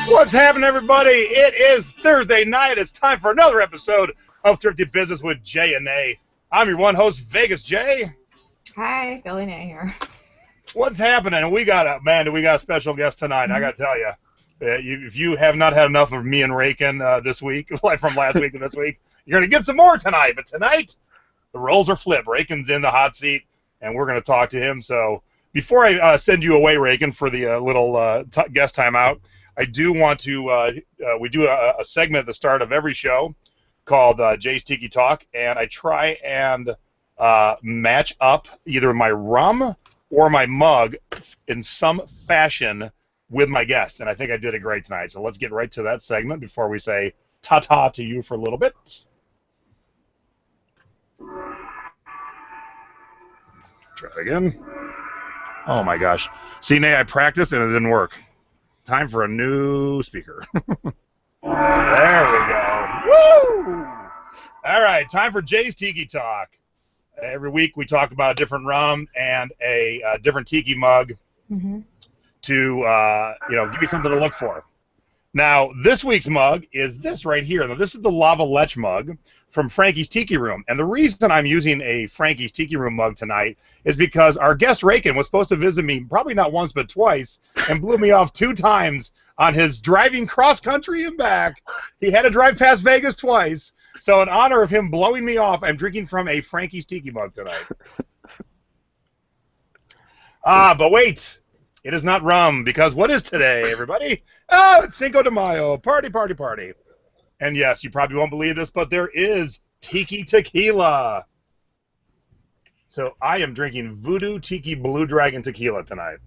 What's happening, everybody? It is Thursday night. It's time for another episode of Thrifty Business with Jay and A. I'm your one host, Vegas Jay. Hi, Billy Nay here. What's happening? We got a special guest tonight. I got to tell you, if you have not had enough of me and Raiken this week, like from last week and this week, you're going to get some more tonight. But tonight, the roles are flipped. Raiken's in the hot seat, and we're going to talk to him. So before I send you away, Raiken, for the little guest timeout, I do want to, we do a segment at the start of every show called Jay's Tiki Talk, and I try and match up either my rum or my mug in some fashion with my guest, and I think I did it great tonight. So let's get right to that segment before we say ta-ta to you for a little bit. Try it again. Oh my gosh. See, Nay, I practiced and it didn't work. Time for a new speaker. There we go. Woo! All right, time for Jay's Tiki Talk. Every week we talk about a different rum and a different tiki mug to give you something to look for. Now, this week's mug is this right here. Now, this is the Lava Lech mug from Frankie's Tiki Room. And the reason I'm using a Frankie's Tiki Room mug tonight is because our guest, Raiken, was supposed to visit me probably not once but twice and blew me off 2 times on his driving cross-country and back. He had to drive past Vegas twice. So in honor of him blowing me off, I'm drinking from a Frankie's Tiki mug tonight. But wait. It is not rum, because what is today, everybody? Oh, it's Cinco de Mayo. Party, party, party. And yes, you probably won't believe this, but there is Tiki Tequila. So I am drinking Voodoo Tiki Blue Dragon Tequila tonight.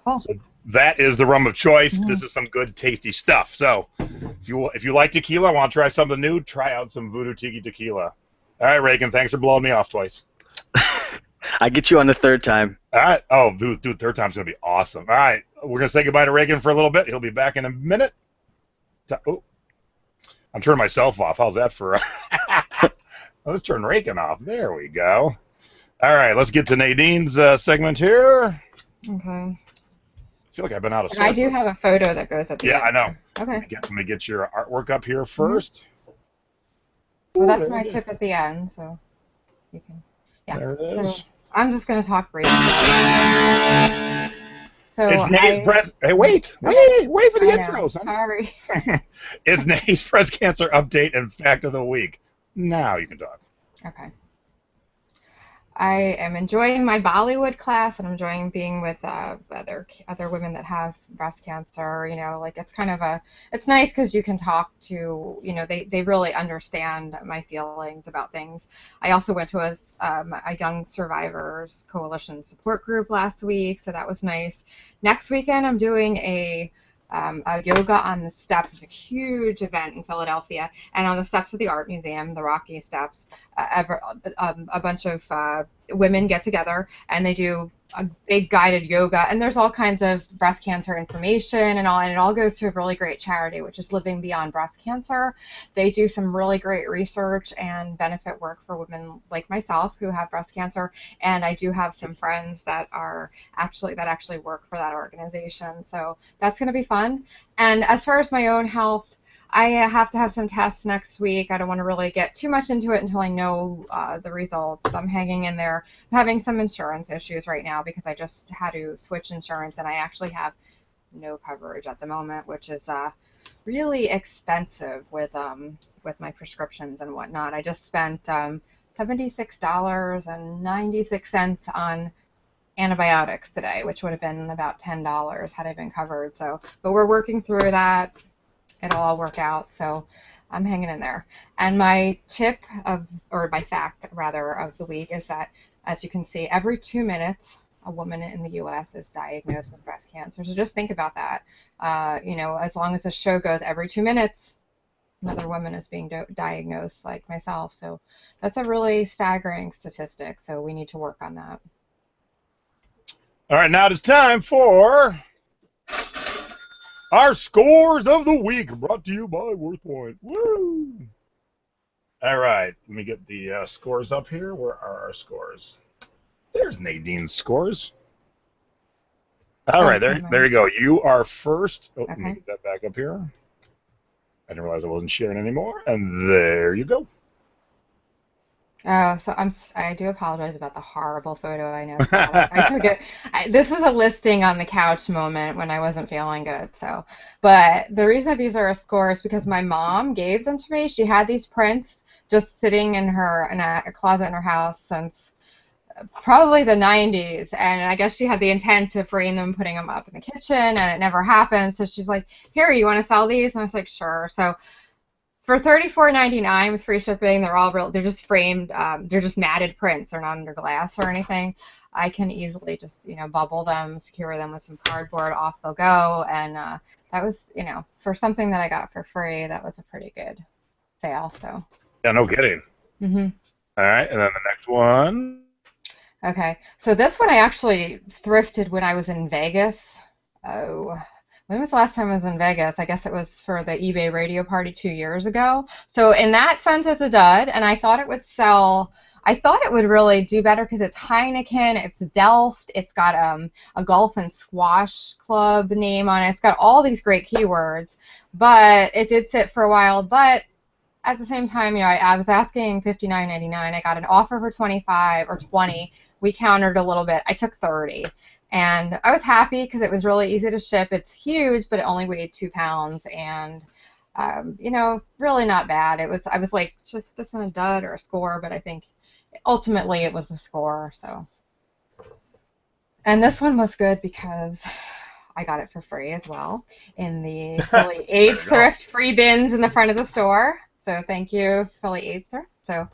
Oh. So that is the rum of choice. This is some good, tasty stuff. So if you like tequila, want to try something new, try out some Voodoo Tiki Tequila. All right, Raiken, thanks for blowing me off twice. I get you on the third time. All right. Oh, dude, third time's going to be awesome. All right. We're going to say goodbye to Raiken for a little bit. He'll be back in a minute. Oh, I'm turning myself off. How's that for... Let's turn Raiken off. There we go. All right. Let's get to Nadine's segment here. Okay. I feel like I've been out of And I do have a photo that goes at the end. Yeah, I know. Okay. Let me get your artwork up here first. Well, that's my tip at the end, so you can... Yeah. There it is. So I'm just going to talk briefly. So It's Nay's breast. Hey, wait for the intro. Sorry. It's Nay's breast cancer update and fact of the week. Now you can talk. Okay. I am enjoying my Bollywood class, and I'm enjoying being with other women that have breast cancer. It's kind of it's nice because you can talk to, they really understand my feelings about things. I also went to a Young Survivors Coalition support group last week, so that was nice. Next weekend, I'm doing a yoga on the steps. It's a huge event in Philadelphia, and on the steps of the Art Museum, the Rocky Steps, a bunch of women get together and they do a big guided yoga, and there's all kinds of breast cancer information and it all goes to a really great charity, which is Living Beyond Breast Cancer. They do some really great research and benefit work for women like myself who have breast cancer, and I do have some friends that actually work for that organization, so that's going to be fun. And as far as my own health, I have to have some tests next week. I don't want to really get too much into it until I know the results. I'm hanging in there. I'm having some insurance issues right now because I just had to switch insurance, and I actually have no coverage at the moment, which is really expensive with my prescriptions and whatnot. I just spent $76.96 on antibiotics today, which would have been about $10 had I been covered. So, but we're working through that. It'll all work out, so I'm hanging in there. And my my fact of the week is that, as you can see, every 2 minutes, a woman in the U.S. is diagnosed with breast cancer. So just think about that. As long as the show goes, every 2 minutes, another woman is being diagnosed, like myself. So that's a really staggering statistic. So we need to work on that. All right, now it's time for our scores of the week, brought to you by WorthPoint. Woo! All right, let me get the scores up here. Where are our scores? There's Nadine's scores. All right, Oh, there you go. You are first. Oh, let me okay. get that back up here. I didn't realize I wasn't sharing anymore. And there you go. Oh, so I do apologize about the horrible photo I know took. I took it. This was a listing on the couch moment when I wasn't feeling good. So, but the reason that these are a score is because my mom gave them to me. She had these prints just sitting in a closet in her house since probably the 90s, and I guess she had the intent to frame them, putting them up in the kitchen, and it never happened. So she's like, "Here, you want to sell these?" And I was like, "Sure." So for $34.99 with free shipping, they're all real. They're just framed. They're just matted prints. They're not under glass or anything. I can easily just bubble them, secure them with some cardboard. Off they'll go. And that was for something that I got for free. That was a pretty good sale. So. Yeah, no kidding. Mhm. All right, and then the next one. Okay, so this one I actually thrifted when I was in Vegas. Oh, when was the last time I was in Vegas? I guess it was for the eBay radio party 2 years ago. So in that sense, it's a dud, and I thought it would sell. I thought it would really do better because it's Heineken, it's Delft, it's got a golf and squash club name on it. It's got all these great keywords, but it did sit for a while. But at the same time, I was asking $59.99. I got an offer for 25 or 20. We countered a little bit. I took 30, and I was happy because it was really easy to ship. It's huge, but it only weighed 2 pounds, and really not bad. I was like, should I put this in a dud or a score? But I think ultimately it was a score. So, and this one was good because I got it for free as well in the Philly There AIDS you go. Thrift free bins in the front of the store. So thank you, Philly AIDS Thrift. So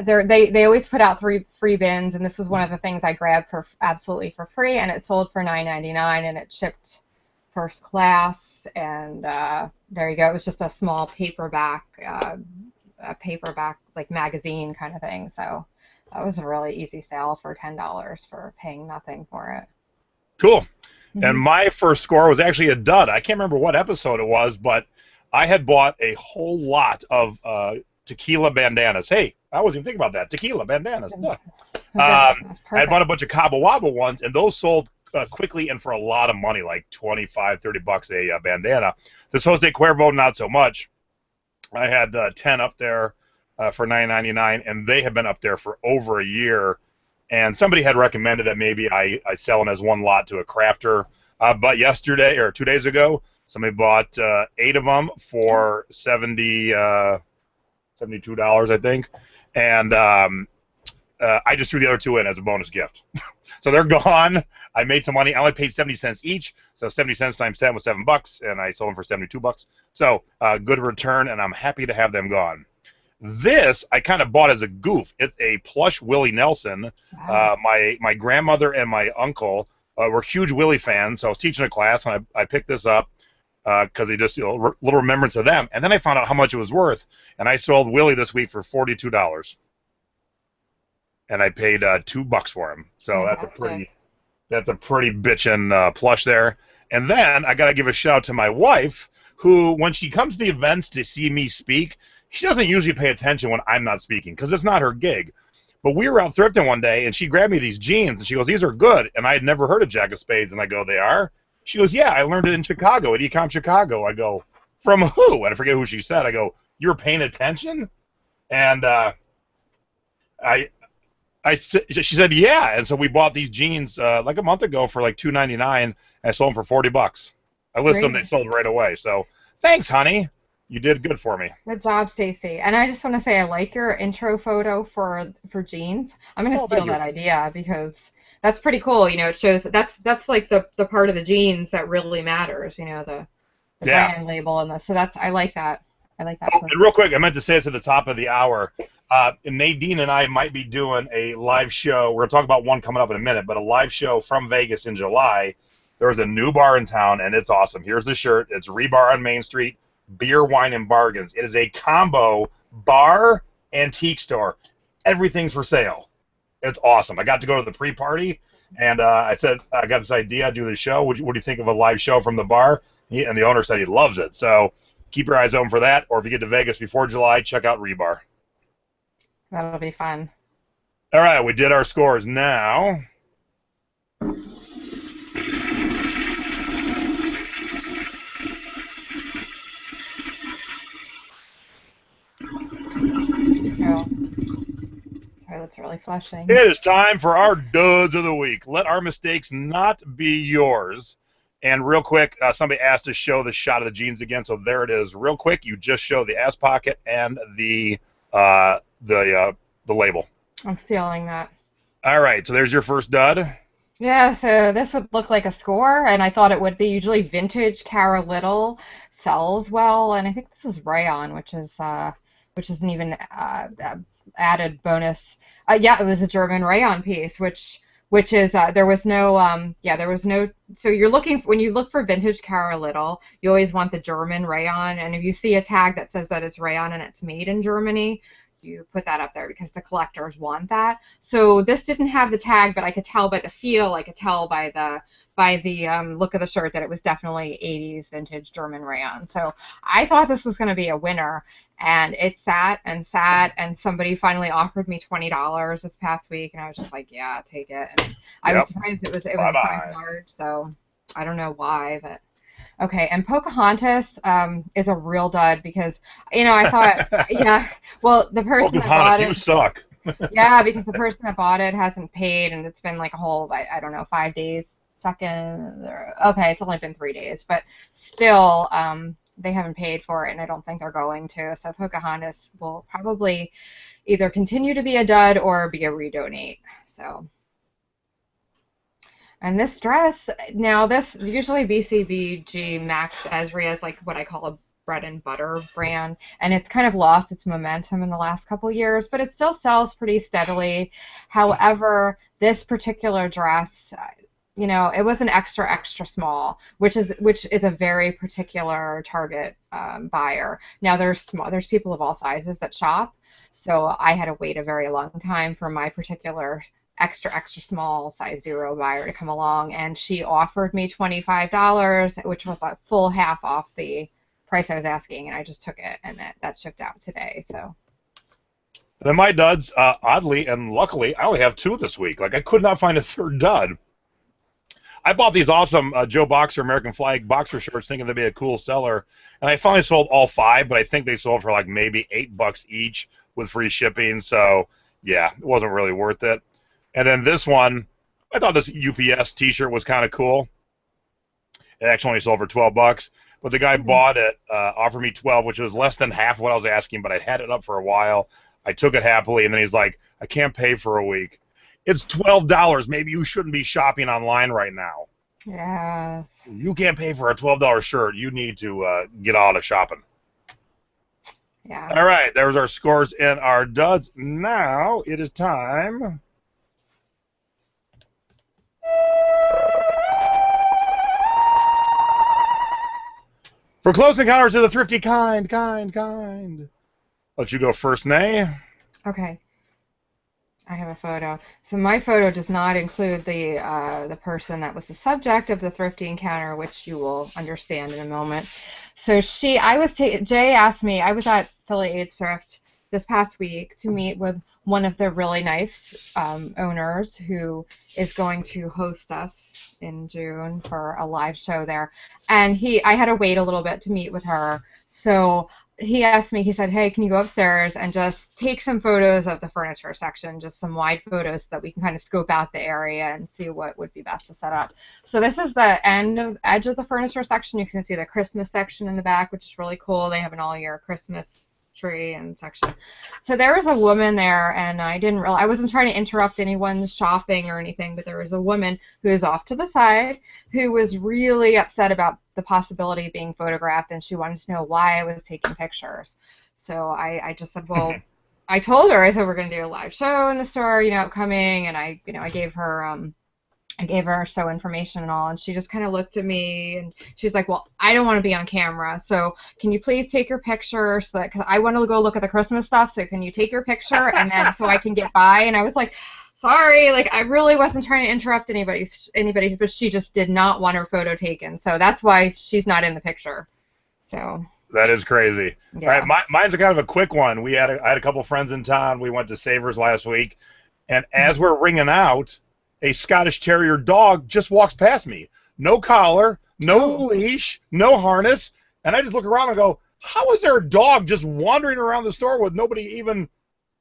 they always put out 3 free bins, and this was one of the things I grabbed for absolutely for free, and it sold for $9.99, and it shipped first class. And there you go. It was just a small paperback like magazine kind of thing. So that was a really easy sale for $10 for paying nothing for it. Cool. And Hmm. my first score was actually a dud. I can't remember what episode it was, but I had bought a whole lot of tequila bandanas. Hey, I wasn't even thinking about that. Tequila bandanas. Huh. That's I had bought a perfect. bunch of Cabo Wabo ones, and those sold quickly and for a lot of money, like 25, $30 a bandana. This Jose Cuervo, not so much. I had 10 up there for $9.99, and they have been up there for over a year. And somebody had recommended that maybe I sell them as one lot to a crafter. But yesterday or 2 days ago, somebody bought 8 of them for $72, I think. And I just threw the other 2 in as a bonus gift. So they're gone. I made some money. I only paid 70 cents each. So 70 cents times 10 was $7, and I sold them for $72. So good return, and I'm happy to have them gone. This I kind of bought as a goof. It's a plush Willie Nelson. Wow. My grandmother and my uncle were huge Willie fans, so I was teaching a class, and I picked this up because they just little remembrance of them. And then I found out how much it was worth, and I sold Willie this week for $42, and I paid $2 for him. So Fantastic. that's a pretty bitchin' plush there. And then I got to give a shout out to my wife, who, when she comes to the events to see me speak, she doesn't usually pay attention when I'm not speaking because it's not her gig. But we were out thrifting one day, and she grabbed me these jeans, and she goes, "These are good." And I had never heard of Jack of Spades, and I go, "They are?" She goes, "Yeah, I learned it in Chicago, at Ecom Chicago." I go, "From who?" And I forget who she said. I go, "You were paying attention?" And I she said, "Yeah." And so we bought these jeans like a month ago for like $2.99. I sold them for $40. I listed them; they Great. sold right away. So thanks, honey. You did good for me. Good job, Stacy. And I just want to say I like your intro photo for jeans. I'm going to Oh, thank steal you. that idea because that's pretty cool. It shows that's like the part of the jeans that really matters, the Yeah. brand label and the so that's I like that. I like that Oh, and real photo. quick, I meant to say this at the top of the hour. Nadine and I might be doing a live show. We're going to talk about one coming up in a minute, but a live show from Vegas in July. There's a new bar in town, and it's awesome. Here's the shirt. It's Rebar on Main Street, beer, wine, and bargains. It is a combo bar antique store. Everything's for sale. It's awesome. I got to go to the pre-party, and I said, I got this idea, do the show. What do you think of a live show from the bar? And the owner said he loves it. So keep your eyes open for that. Or if you get to Vegas before July, check out Rebar. That'll be fun. All right, we did our scores. Now it's really flushing. It is time for our duds of the week. Let our mistakes not be yours. And real quick, somebody asked to show the shot of the jeans again, so there it is. Real quick, you just show the ass pocket and the label. I'm stealing that. All right, so there's your first dud. Yeah, so this would look like a score, and I thought it would be. Usually vintage Cara Little sells well, and I think this was rayon, which is an even added bonus. Yeah, it was a German rayon piece, which is there was no so you're looking when you look for vintage Cara Little, you always want the German rayon, and if you see a tag that says that it's rayon and it's made in Germany, you put that up there because the collectors want that. So this didn't have the tag, but I could tell by the feel, I could tell by the look of the shirt that it was definitely 80s vintage German rayon. So I thought this was going to be a winner, and it sat, and somebody finally offered me $20 this past week, and I was just like, yeah, take it. And I was surprised it was a size large, so I don't know why, but. Okay, and Pocahontas is a real dud because, I thought, yeah, well, the person that bought it. You suck. Yeah, because the person that bought it hasn't paid, and it's been like a whole, I don't know, 5 days stuck in. Okay, it's only been 3 days, but still, they haven't paid for it, and I don't think they're going to. So Pocahontas will probably either continue to be a dud or be a redonate. So. And this dress, now this, usually BCBG Max Esri is like what I call a bread and butter brand, and it's kind of lost its momentum in the last couple years, but it still sells pretty steadily. However, this particular dress, it was an extra, extra small, which is a very particular target buyer. Now there's people of all sizes that shop, so I had to wait a very long time for my particular extra, extra small size 0 buyer to come along, and she offered me $25, which was a full half off the price I was asking, and I just took it, and that shipped out today. So. Then my duds, oddly and luckily, I only have 2 this week. Like, I could not find a third dud. I bought these awesome Joe Boxer American flag boxer shorts thinking they'd be a cool seller, and I finally sold all 5, but I think they sold for like maybe $8 each with free shipping, so yeah, it wasn't really worth it. And then this one, I thought this UPS T-shirt was kind of cool. It actually only sold for $12, but the guy bought it, offered me $12, which was less than half what I was asking, but I had it up for a while. I took it happily, and then he's like, I can't pay for a week. It's $12. Maybe you shouldn't be shopping online right now. Yes. You can't pay for a $12 shirt. You need to get out of shopping. Yeah. All right, there's our scores and our duds. Now it is time. For close encounters of the thrifty kind. Let you go first, Nay. Okay. I have a photo. So my photo does not include the person that was the subject of the thrifty encounter, which you will understand in a moment. So Jay asked me, I was at Philly AIDS Thrift this past week to meet with one of the really nice owners who is going to host us in June for a live show there. And I had to wait a little bit to meet with her. So he asked me, he said, hey, can you go upstairs and just take some photos of the furniture section, just some wide photos so that we can kind of scope out the area and see what would be best to set up. So this is the edge of the furniture section. You can see the Christmas section in the back, which is really cool. They have an all-year Christmas tree and section. So there was a woman there, and I wasn't trying to interrupt anyone's shopping or anything, but there was a woman who was off to the side who was really upset about the possibility of being photographed, and she wanted to know why I was taking pictures. So I just said, well, I told her, I said, we're going to do a live show in the store, upcoming, and I gave her show information and all, and she just kind of looked at me, and she's like, well, I don't want to be on camera, so can you please take your picture, so that, because I want to go look at the Christmas stuff, so can you take your picture, and then so I can get by? And I was like, sorry, like, I really wasn't trying to interrupt anybody, but she just did not want her photo taken, so that's why she's not in the picture. So that is crazy. Yeah. All right, mine's a kind of a quick one. I had a couple friends in town. We went to Savers last week, and as we're ringing out, a Scottish Terrier dog just walks past me. No collar, no leash, no harness, and I just look around and go, how is there a dog just wandering around the store with nobody even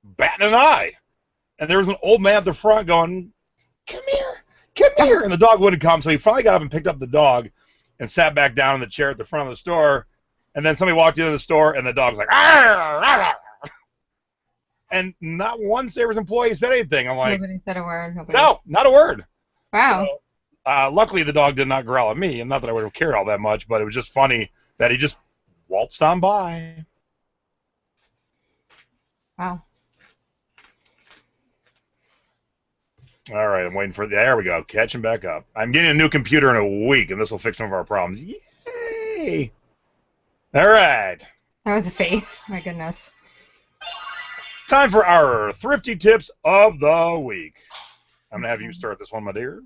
batting an eye? and there was an old man at the front going, come here, and the dog wouldn't come, so he finally got up and picked up the dog and sat back down in the chair at the front of the store, and then somebody walked into the store, and the dog was like, arr, arr, arr. And not one Savers employee said anything. I'm like, Nobody said a word. Nobody. no, not a word. Wow. So, luckily, the dog did not growl at me, and not that I would have cared all that much, but it was just funny that he just waltzed on by. Wow. All right, I'm waiting for there we go. Catching back up. I'm getting a new computer in a week, and this will fix some of our problems. Yay! All right. That was a face. My goodness. Time for our thrifty tips of the week. I'm gonna have you start this one, my dear.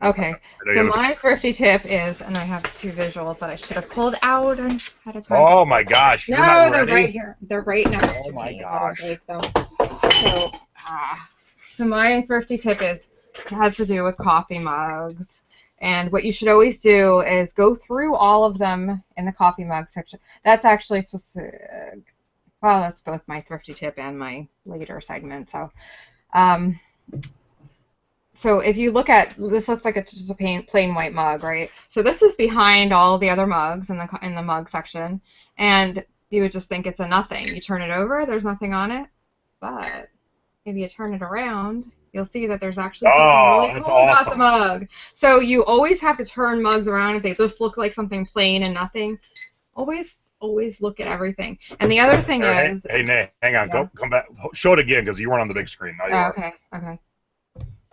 Okay. So my thrifty tip is, and I have two visuals that I should have pulled out and had a time. Oh my gosh! You're not they're ready? right here. They're right next to me. Oh my gosh! So my thrifty tip has to do with coffee mugs. And what you should always do is go through all of them in the coffee mug section. That's actually well, that's both my thrifty tip and my later segment. So, so if you look at this, looks like it's just a plain white mug, right? So this is behind all the other mugs in the mug section, and you would just think it's a nothing. You turn it over, there's nothing on it, but if you turn it around, you'll see that there's actually something really cool about the mug. So you always have to turn mugs around if they just look like something plain and nothing. Always look at everything. And the other thing is... Hey, Nay, hang on. Yeah. Come back. Show it again because you weren't on the big screen. Now you are. Okay.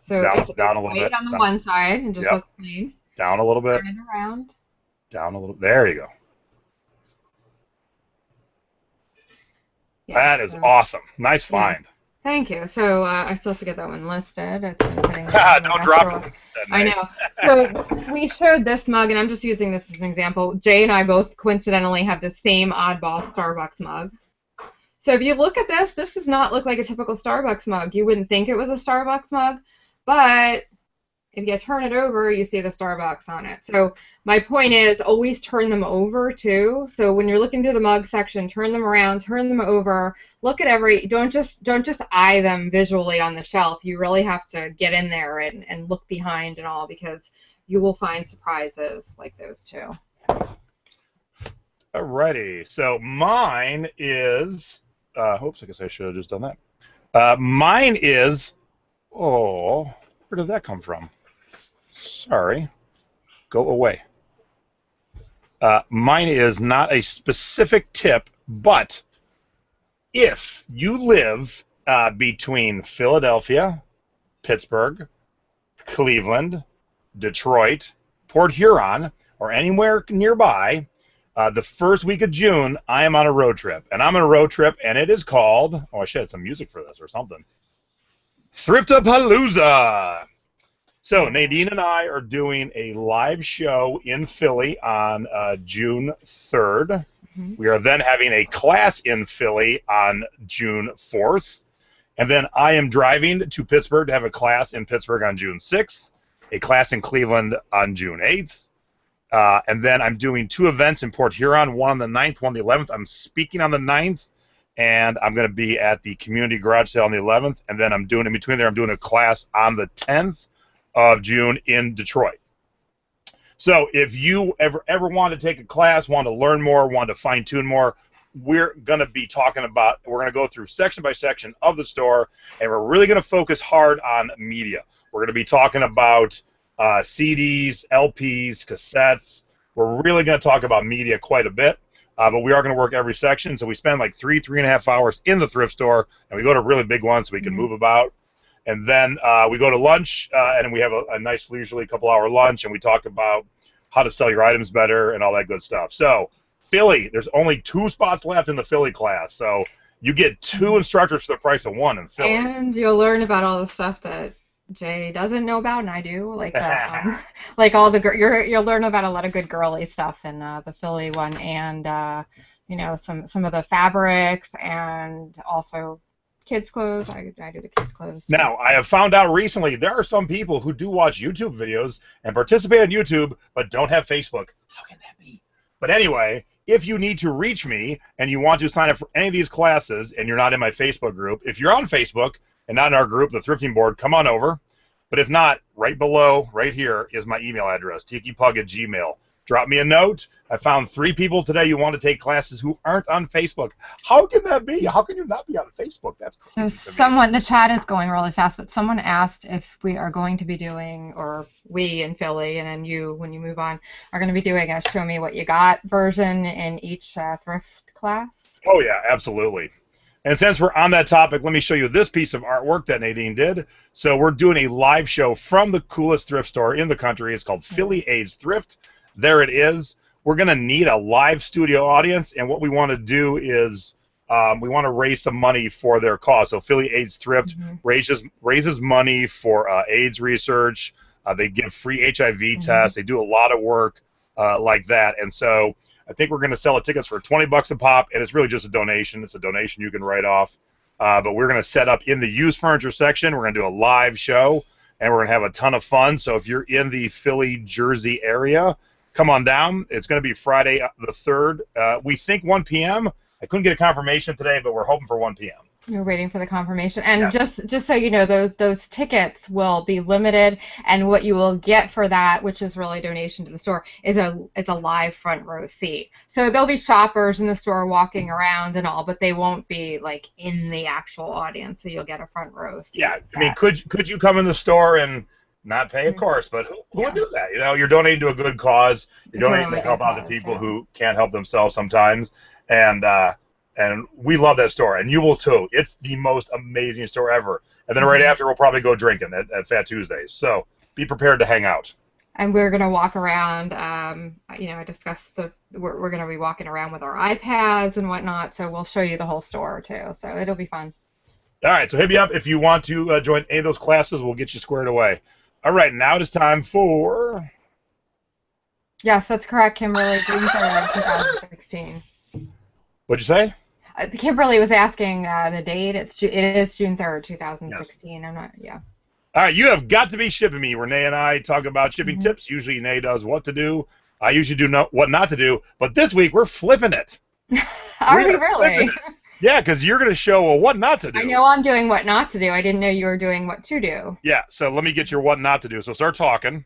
So it's down a little bit. on the one side and just looks plain. Down a little bit. Turn it around. Down a little. There you go. Yeah, that is awesome. Nice find. Thank you. So I still have to get that one listed. It's been sitting Don't drop it. I know. So we showed this mug, and I'm just using this as an example. Jay and I both coincidentally have the same oddball Starbucks mug. So if you look at this does not look like a typical Starbucks mug. You wouldn't think it was a Starbucks mug, but if you turn it over, you see the Starbucks on it. So my point is always turn them over too. So when you're looking through the mug section, turn them around, turn them over, look at don't just eye them visually on the shelf. You really have to get in there and look behind and all, because you will find surprises like those two. Alrighty. So mine is oops, I guess I should have just done that. Mine is where did that come from? Sorry. Go away. Mine is not a specific tip, but if you live between Philadelphia, Pittsburgh, Cleveland, Detroit, Port Huron, or anywhere nearby, the first week of June, I am on a road trip. And I'm on a road trip, and it is called, I should have some music for this or something, Thriftapalooza. So Nadine and I are doing a live show in Philly on June 3rd. Mm-hmm. We are then having a class in Philly on June 4th. And then I am driving to Pittsburgh to have a class in Pittsburgh on June 6th, a class in Cleveland on June 8th. And then I'm doing two events in Port Huron, one on the 9th, one on the 11th. I'm speaking on the 9th, and I'm going to be at the community garage sale on the 11th. And then I'm doing, in between there, I'm doing a class on the 10th of June in Detroit. So if you ever want to take a class, want to learn more, want to fine-tune more, we're going to be talking about, we're going to go through section by section of the store, and we're really going to focus hard on media. We're going to be talking about CDs, LPs, cassettes. We're really going to talk about media quite a bit, but we are going to work every section. So we spend like 3.5 hours in the thrift store, and we go to really big ones so we can move about. And then we go to lunch, and we have a nice leisurely couple-hour lunch, and we talk about how to sell your items better and all that good stuff. So Philly, there's only 2 spots left in the Philly class, so you get 2 instructors for the price of 1 in Philly. And you'll learn about all the stuff that Jay doesn't know about, and I do, like the, like all the you'll learn about a lot of good girly stuff in the Philly one, and you know, some of the fabrics, and also kids' clothes. I do the kids' clothes too. Now, I have found out recently there are some people who do watch YouTube videos and participate on YouTube but don't have Facebook. How can that be? But anyway, if you need to reach me and you want to sign up for any of these classes and you're not in my Facebook group, if you're on Facebook and not in our group, the Thrifting Board, come on over. But if not, right below, right here, is my email address, tikipug@gmail. Drop me a note. I found 3 people today who want to take classes who aren't on Facebook. How can that be? How can you not be on Facebook? That's crazy. So the chat is going really fast, but someone asked if we are going to be doing, or we in Philly, and then you, when you move on, are going to be doing a Show Me What You Got version in each thrift class. Oh, yeah, absolutely. And since we're on that topic, let me show you this piece of artwork that Nadine did. So we're doing a live show from the coolest thrift store in the country. It's called Philly AIDS Thrift. There it is. We're going to need a live studio audience, and what we want to do is we want to raise some money for their cause. So Philly AIDS Thrift raises money for AIDS research. They give free HIV tests. They do a lot of work like that. And so I think we're going to sell the tickets for $20 a pop, and it's really just a donation. It's a donation you can write off. But we're going to set up in the used furniture section. We're going to do a live show, and we're going to have a ton of fun. So if you're in the Philly, Jersey area, come on down. It's going to be Friday the 3rd. We think 1 p.m. I couldn't get a confirmation today, but we're hoping for 1 p.m. You're waiting for the confirmation. And just so you know, those tickets will be limited, and what you will get for that, which is really a donation to the store, is a live front row seat. So there'll be shoppers in the store walking around and all, but they won't be like in the actual audience. So you'll get a front row seat. Yeah, I mean, could you come in the store and not pay, of course, but who would do that? You know, you're donating to a good cause. You're donating to help out the people who can't help themselves sometimes, and we love that store, and you will too. It's the most amazing store ever. And then right after, we'll probably go drinking at Fat Tuesdays. So be prepared to hang out. And we're gonna walk around. You know, I discussed we're gonna be walking around with our iPads and whatnot. So we'll show you the whole store too. So it'll be fun. All right, so hit me up if you want to join any of those classes. We'll get you squared away. All right, now it is time for... Yes, that's correct, Kimberly. June 3rd, 2016. What'd you say? Kimberly was asking the date. It is June 3rd, 2016. Yes. I'm not, yeah. All right, you have got to be shipping me. Renee and I talk about shipping tips. Usually Renee does what to do. I usually do what not to do. But this week, we're flipping it. Are we really? Yeah, because you're going to show what not to do. I know I'm doing what not to do. I didn't know you were doing what to do. Yeah, so let me get your what not to do. So start talking.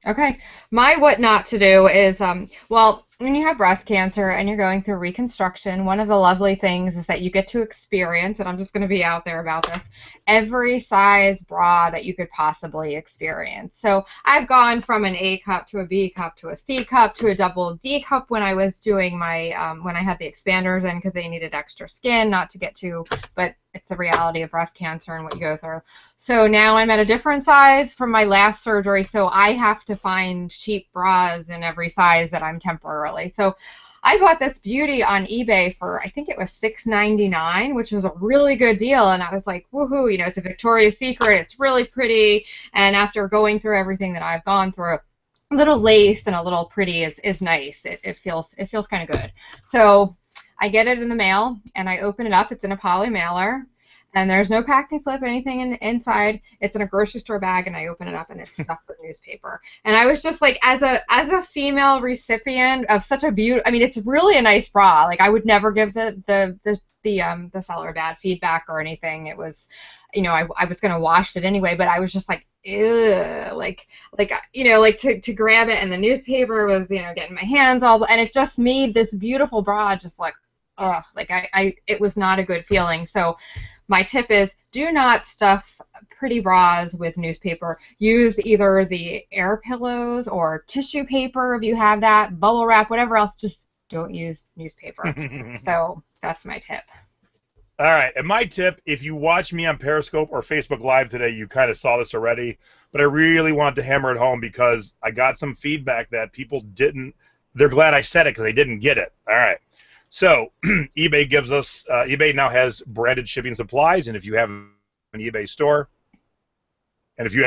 Okay. My what not to do is, well, when you have breast cancer and you're going through reconstruction, one of the lovely things is that you get to experience, and I'm just going to be out there about this, every size bra that you could possibly experience. So I've gone from an A cup to a B cup to a C cup to a double D cup when I was doing my, when I had the expanders in because they needed extra skin, not to get too, but it's a reality of breast cancer and what you go through. So now I'm at a different size from my last surgery, so I have to find cheap bras in every size that I'm temporarily. So I bought this beauty on eBay for, I think it was $6.99, which was a really good deal, and I was like, woohoo, you know, it's a Victoria's Secret, it's really pretty, and after going through everything that I've gone through, a little lace and a little pretty is nice. It feels kind of good. So I get it in the mail, and I open it up. It's in a poly mailer, and there's no packing slip, anything inside. It's in a grocery store bag, and I open it up, and it's stuffed with newspaper. And I was just like, as a female recipient of such a I mean, it's really a nice bra. Like, I would never give the seller bad feedback or anything. It was, you know, I was gonna wash it anyway, but I was just like, ew, like you know, like to grab it, and the newspaper was, you know, getting my hands all, and it just made this beautiful bra just like, ugh, like it was not a good feeling. So my tip is, do not stuff pretty bras with newspaper. Use either the air pillows or tissue paper if you have that, bubble wrap, whatever else. Just don't use newspaper. So that's my tip. All right, and my tip, if you watch me on Periscope or Facebook Live today, you kind of saw this already, but I really wanted to hammer it home because I got some feedback that people they're glad I said it because they didn't get it. All right. So eBay gives us, eBay now has branded shipping supplies, and if you have an eBay store, and if you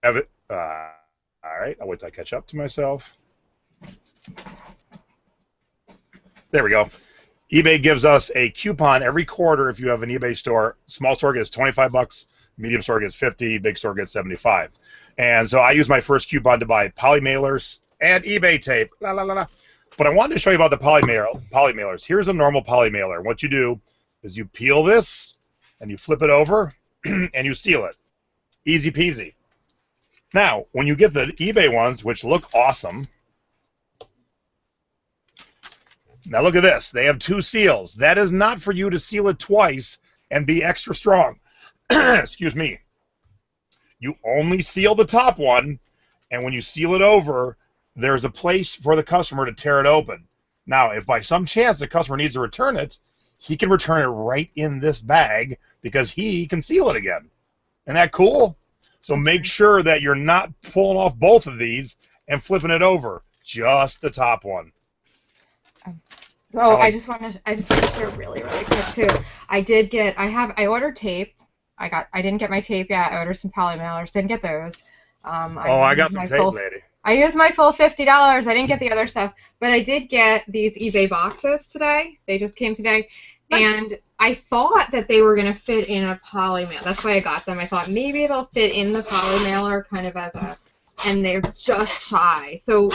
have it, all right, I'll wait till I catch up to myself. There we go. eBay gives us a coupon every quarter if you have an eBay store. Small store gets $25, medium store gets $50, big store gets $75. And so I use my first coupon to buy poly mailers and eBay tape. La, la, la, la. But I wanted to show you about the poly mailers. Here's a normal poly mailer. What you do is you peel this, and you flip it over, and you seal it. Easy peasy. Now, when you get the eBay ones, which look awesome, now look at this. They have 2 seals. That is not for you to seal it twice and be extra strong. Excuse me. You only seal the top one, and when you seal it over, there's a place for the customer to tear it open. Now, if by some chance the customer needs to return it, he can return it right in this bag because he can seal it again. Isn't that cool? So make sure that you're not pulling off both of these and flipping it over, just the top one. I just want to share really quick too. I ordered tape. I didn't get my tape yet. I ordered some poly mailers. Didn't get those. I got some tape, lady. I used my full $50. I didn't get the other stuff, but I did get these eBay boxes today. They just came today. Nice. And I thought that they were going to fit in a poly mailer. That's why I got them. I thought maybe they'll fit in the poly mailer kind of and they're just shy. So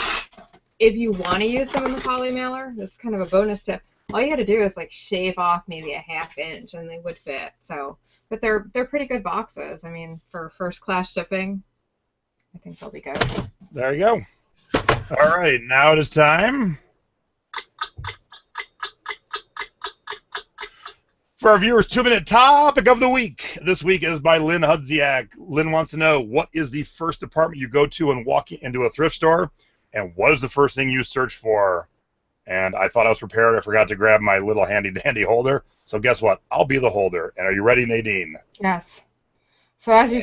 if you want to use them in the poly mailer, this is kind of a bonus tip. All you got to do is like shave off maybe a ½ inch and they would fit. So, but they're pretty good boxes. I mean, for first class shipping, I think they'll be good. There you go. All right, now it is time for our viewers' 2-minute topic of the week. This week is by Lynn Hudziak. Lynn wants to know, what is the first department you go to when walking into a thrift store, and what is the first thing you search for? And I thought I was prepared. I forgot to grab my little handy-dandy holder. So guess what? I'll be the holder. And are you ready, Nadine? Yes. So as you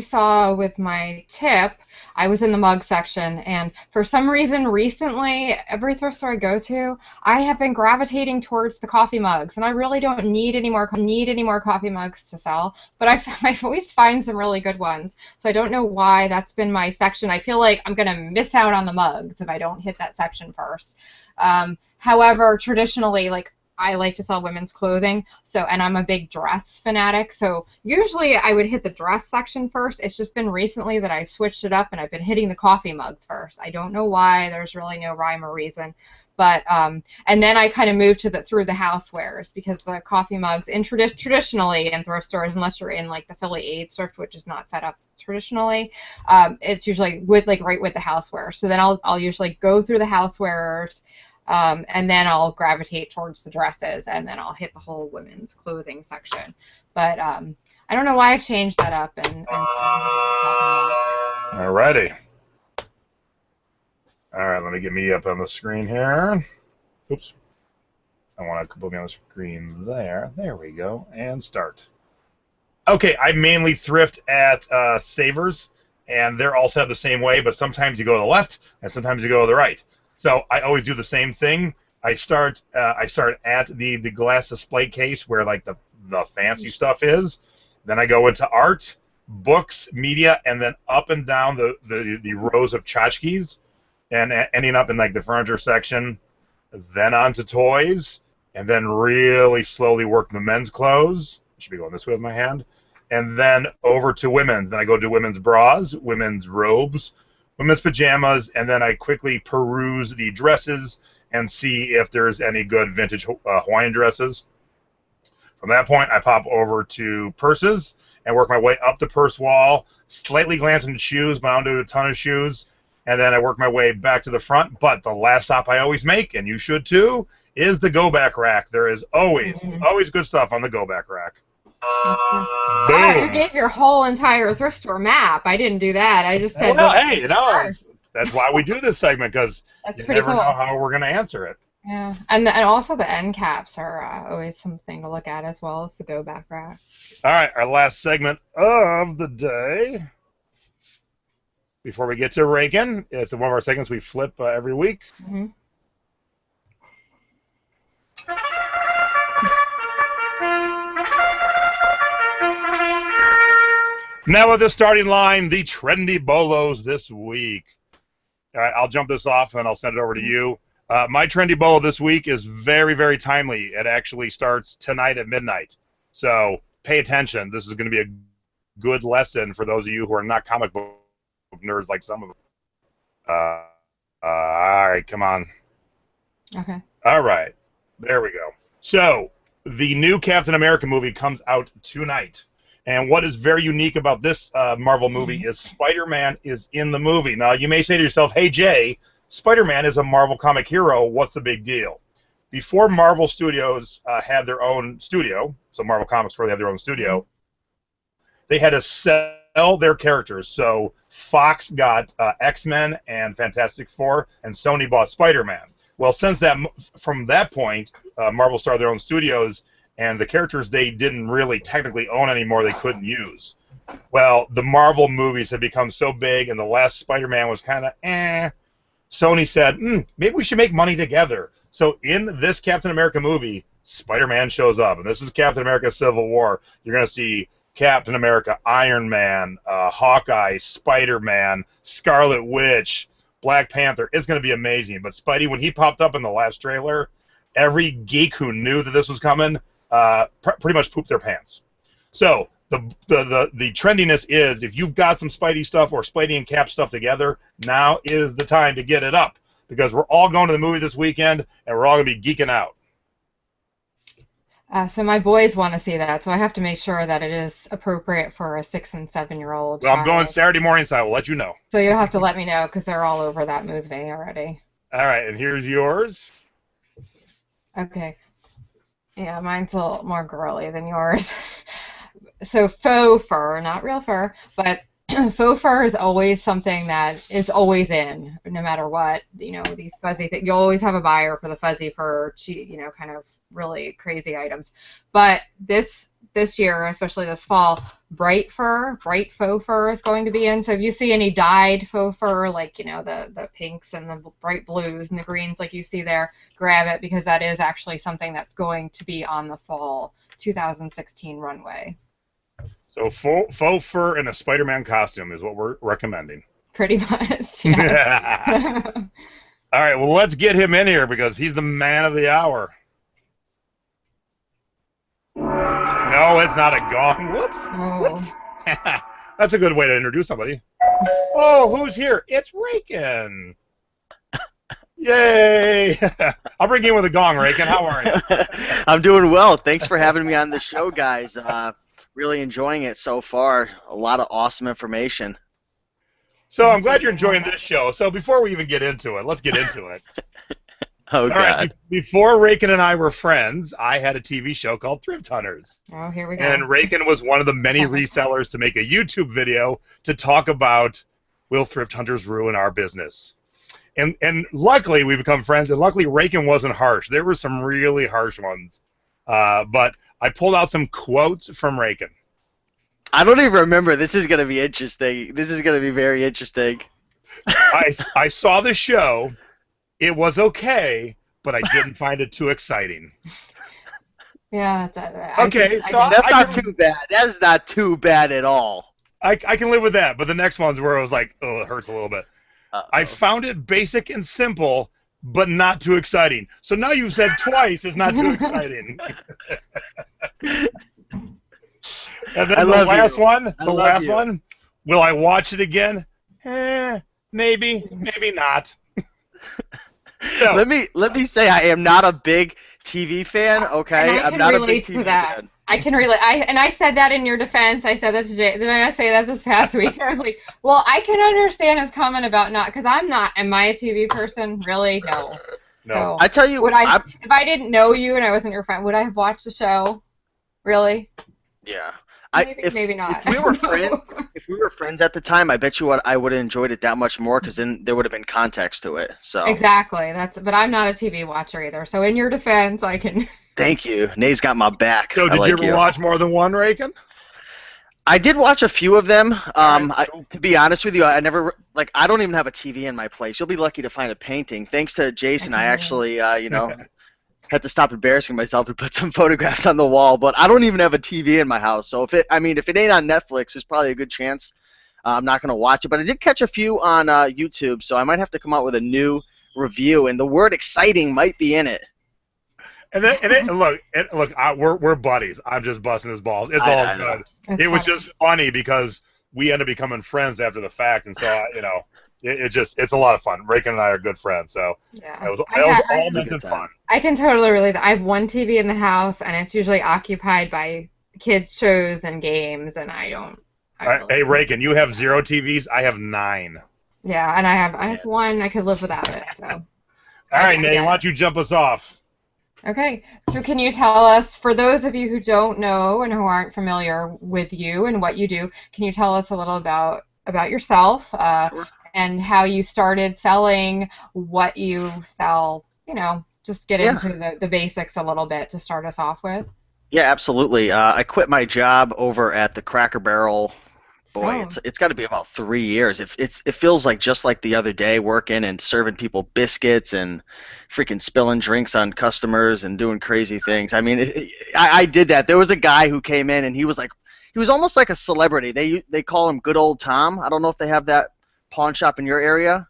saw with my tip, I was in the mug section, and for some reason recently, every thrift store I go to, I have been gravitating towards the coffee mugs, and I really don't need any more coffee mugs to sell, but I always find some really good ones. So I don't know why that's been my section. I feel like I'm going to miss out on the mugs if I don't hit that section first. However, traditionally, I like to sell women's clothing, and I'm a big dress fanatic, so usually I would hit the dress section first. It's just been recently that I switched it up and I've been hitting the coffee mugs first. I don't know why. There's really no rhyme or reason, but and then I kind of moved through the housewares, because the coffee mugs traditionally in thrift stores, unless you're in like the Philly AIDS thrift, which is not set up traditionally, it's usually right with the houseware. So then I'll usually go through the housewares. And then I'll gravitate towards the dresses, and then I'll hit the whole women's clothing section. But I don't know why I've changed that up and started. All righty. All right, let me get me up on the screen here. Oops. I want to put me on the screen there. There we go. And start. Okay, I mainly thrift at Savers, and they're all set up the same way, but sometimes you go to the left, and sometimes you go to the right. So I always do the same thing. I start at the glass display case where like the fancy stuff is. Then I go into art, books, media, and then up and down the rows of tchotchkes, and ending up in like the furniture section. Then onto toys, and then really slowly work the men's clothes. I should be going this way with my hand. And then over to women's. Then I go to women's bras, women's robes, women's pajamas, and then I quickly peruse the dresses and see if there's any good vintage Hawaiian dresses. From that point, I pop over to purses and work my way up the purse wall, slightly glance into shoes, but I don't do a ton of shoes, and then I work my way back to the front. But the last stop I always make, and you should too, is the go-back rack. There is always good stuff on the go-back rack. Wow, you gave your whole entire thrift store map. I didn't do that. I just said. Well, hey, that's why we do this segment, because you never know how we're going to answer it. Yeah, and also the end caps are always something to look at, as well as the go back rack. All right, our last segment of the day. Before we get to Raiken, it's one of our segments we flip every week. Mm-hmm. Now with the starting line, the trendy bolos this week. All right, I'll jump this off and I'll send it over to you. My trendy bolo this week is very, very timely. It actually starts tonight at midnight. So pay attention. This is going to be a good lesson for those of you who are not comic book nerds like some of them. All right, come on. Okay. All right, there we go. So the new Captain America movie comes out tonight. And what is very unique about this Marvel movie is Spider-Man is in the movie. Now, you may say to yourself, hey, Jay, Spider-Man is a Marvel comic hero. What's the big deal? Before Marvel Studios had their own studio, so Marvel Comics, before they had their own studio, they had to sell their characters. So Fox got X-Men and Fantastic Four, and Sony bought Spider-Man. Well, from that point, Marvel started their own studios, and the characters they didn't really technically own anymore, they couldn't use. Well, the Marvel movies had become so big, and the last Spider-Man was kind of Sony said, maybe we should make money together. So in this Captain America movie, Spider-Man shows up, and this is Captain America Civil War. You're going to see Captain America, Iron Man, Hawkeye, Spider-Man, Scarlet Witch, Black Panther. It's going to be amazing. But Spidey, when he popped up in the last trailer, every geek who knew that this was coming pretty much pooped their pants. So the trendiness is, if you've got some Spidey stuff or Spidey and Cap stuff together, now is the time to get it up, because we're all going to the movie this weekend, and we're all going to be geeking out. So my boys want to see that, so I have to make sure that it is appropriate for a 6- and 7-year-old Well, child. I'm going Saturday morning, so I will let you know. So you'll have to let me know, because they're all over that movie already. All right, and here's yours. Okay. Yeah, mine's a little more girly than yours. So faux fur, not real fur, but faux fur is always something that is always in, no matter what. You know, these fuzzy things. You'll always have a buyer for the fuzzy fur, kind of really crazy items. But this year, especially this fall, bright faux fur is going to be in. So if you see any dyed faux fur, like, the pinks and the bright blues and the greens like you see there, grab it, because that is actually something that's going to be on the fall 2016 runway. So faux fur in a Spider-Man costume is what we're recommending. Pretty much, yeah. All right, well, let's get him in here, because he's the man of the hour. No, it's not a gong. Whoops. Oh. Whoops. That's a good way to introduce somebody. Oh, who's here? It's Raiken. Yay. I'll bring you in with a gong, Raiken. How are you? I'm doing well. Thanks for having me on the show, guys. Really enjoying it so far. A lot of awesome information. So I'm glad you're enjoying this show. So before we even get into it, let's get into it. Oh, God. All right, before Raiken and I were friends, I had a TV show called Thrift Hunters. Oh, here we go. And Raiken was one of the many resellers to make a YouTube video to talk about, will Thrift Hunters ruin our business? And luckily, we become friends, and luckily Raiken wasn't harsh. There were some really harsh ones. But I pulled out some quotes from Raiken. I don't even remember. This is going to be interesting. This is going to be very interesting. I saw the show. It was okay, but I didn't find it too exciting. Yeah. Okay, so that's not too bad. That's not too bad at all. I can live with that, but the next one's where I was like, oh, it hurts a little bit. Uh-oh. I found it basic and simple, but not too exciting. So now you've said twice it's not too exciting. And then the last one, will I watch it again? Maybe, maybe not. So, let me say I am not a big TV fan, okay? And I I'm can not relate a big to TV that. fan. I can relate. I said that in your defense. I said that to Jay. Did I not say that this past week? I was like, well, I can understand his comment about not, because I'm not. Am I a TV person? Really? No. No. So, I tell you, if I didn't know you and I wasn't your friend, would I have watched the show? Really? Yeah. Maybe not. If we were friends at the time, I bet you I would have enjoyed it that much more, because then there would have been context to it. So exactly. But I'm not a TV watcher either. So in your defense, I can. Thank you. Nay's got my back. So did you ever watch more than one, Raiken? I did watch a few of them. Right, cool. To be honest with you, I never I don't even have a TV in my place. You'll be lucky to find a painting. Thanks to Jason, I actually had to stop embarrassing myself and put some photographs on the wall. But I don't even have a TV in my house. So if it ain't on Netflix, there's probably a good chance I'm not gonna watch it. But I did catch a few on YouTube, so I might have to come out with a new review. And the word "exciting" might be in it. Look, we're buddies. I'm just busting his balls. It's all good. It was just funny because we ended up becoming friends after the fact, and so it's a lot of fun. Raiken and I are good friends, so Yeah. it was all meant in fun. I can totally relate that. I have one TV in the house, and it's usually occupied by kids' shows and games, and I don't. Hey, Raiken, you have 0 TVs. I have 9. Yeah, and I have one. I could live without it. So. All right, Nate, why don't you jump us off? Okay, so can you tell us, for those of you who don't know and who aren't familiar with you and what you do, can you tell us a little about yourself Sure. and how you started selling, what you sell, just get into the basics a little bit to start us off with? Yeah, absolutely. I quit my job over at the Cracker Barrel. Boy, it's got to be about 3 years. It feels like just like the other day, working and serving people biscuits and freaking spilling drinks on customers and doing crazy things. I mean, I did that. There was a guy who came in and he was almost like a celebrity. They call him Good Old Tom. I don't know if they have that pawn shop in your area.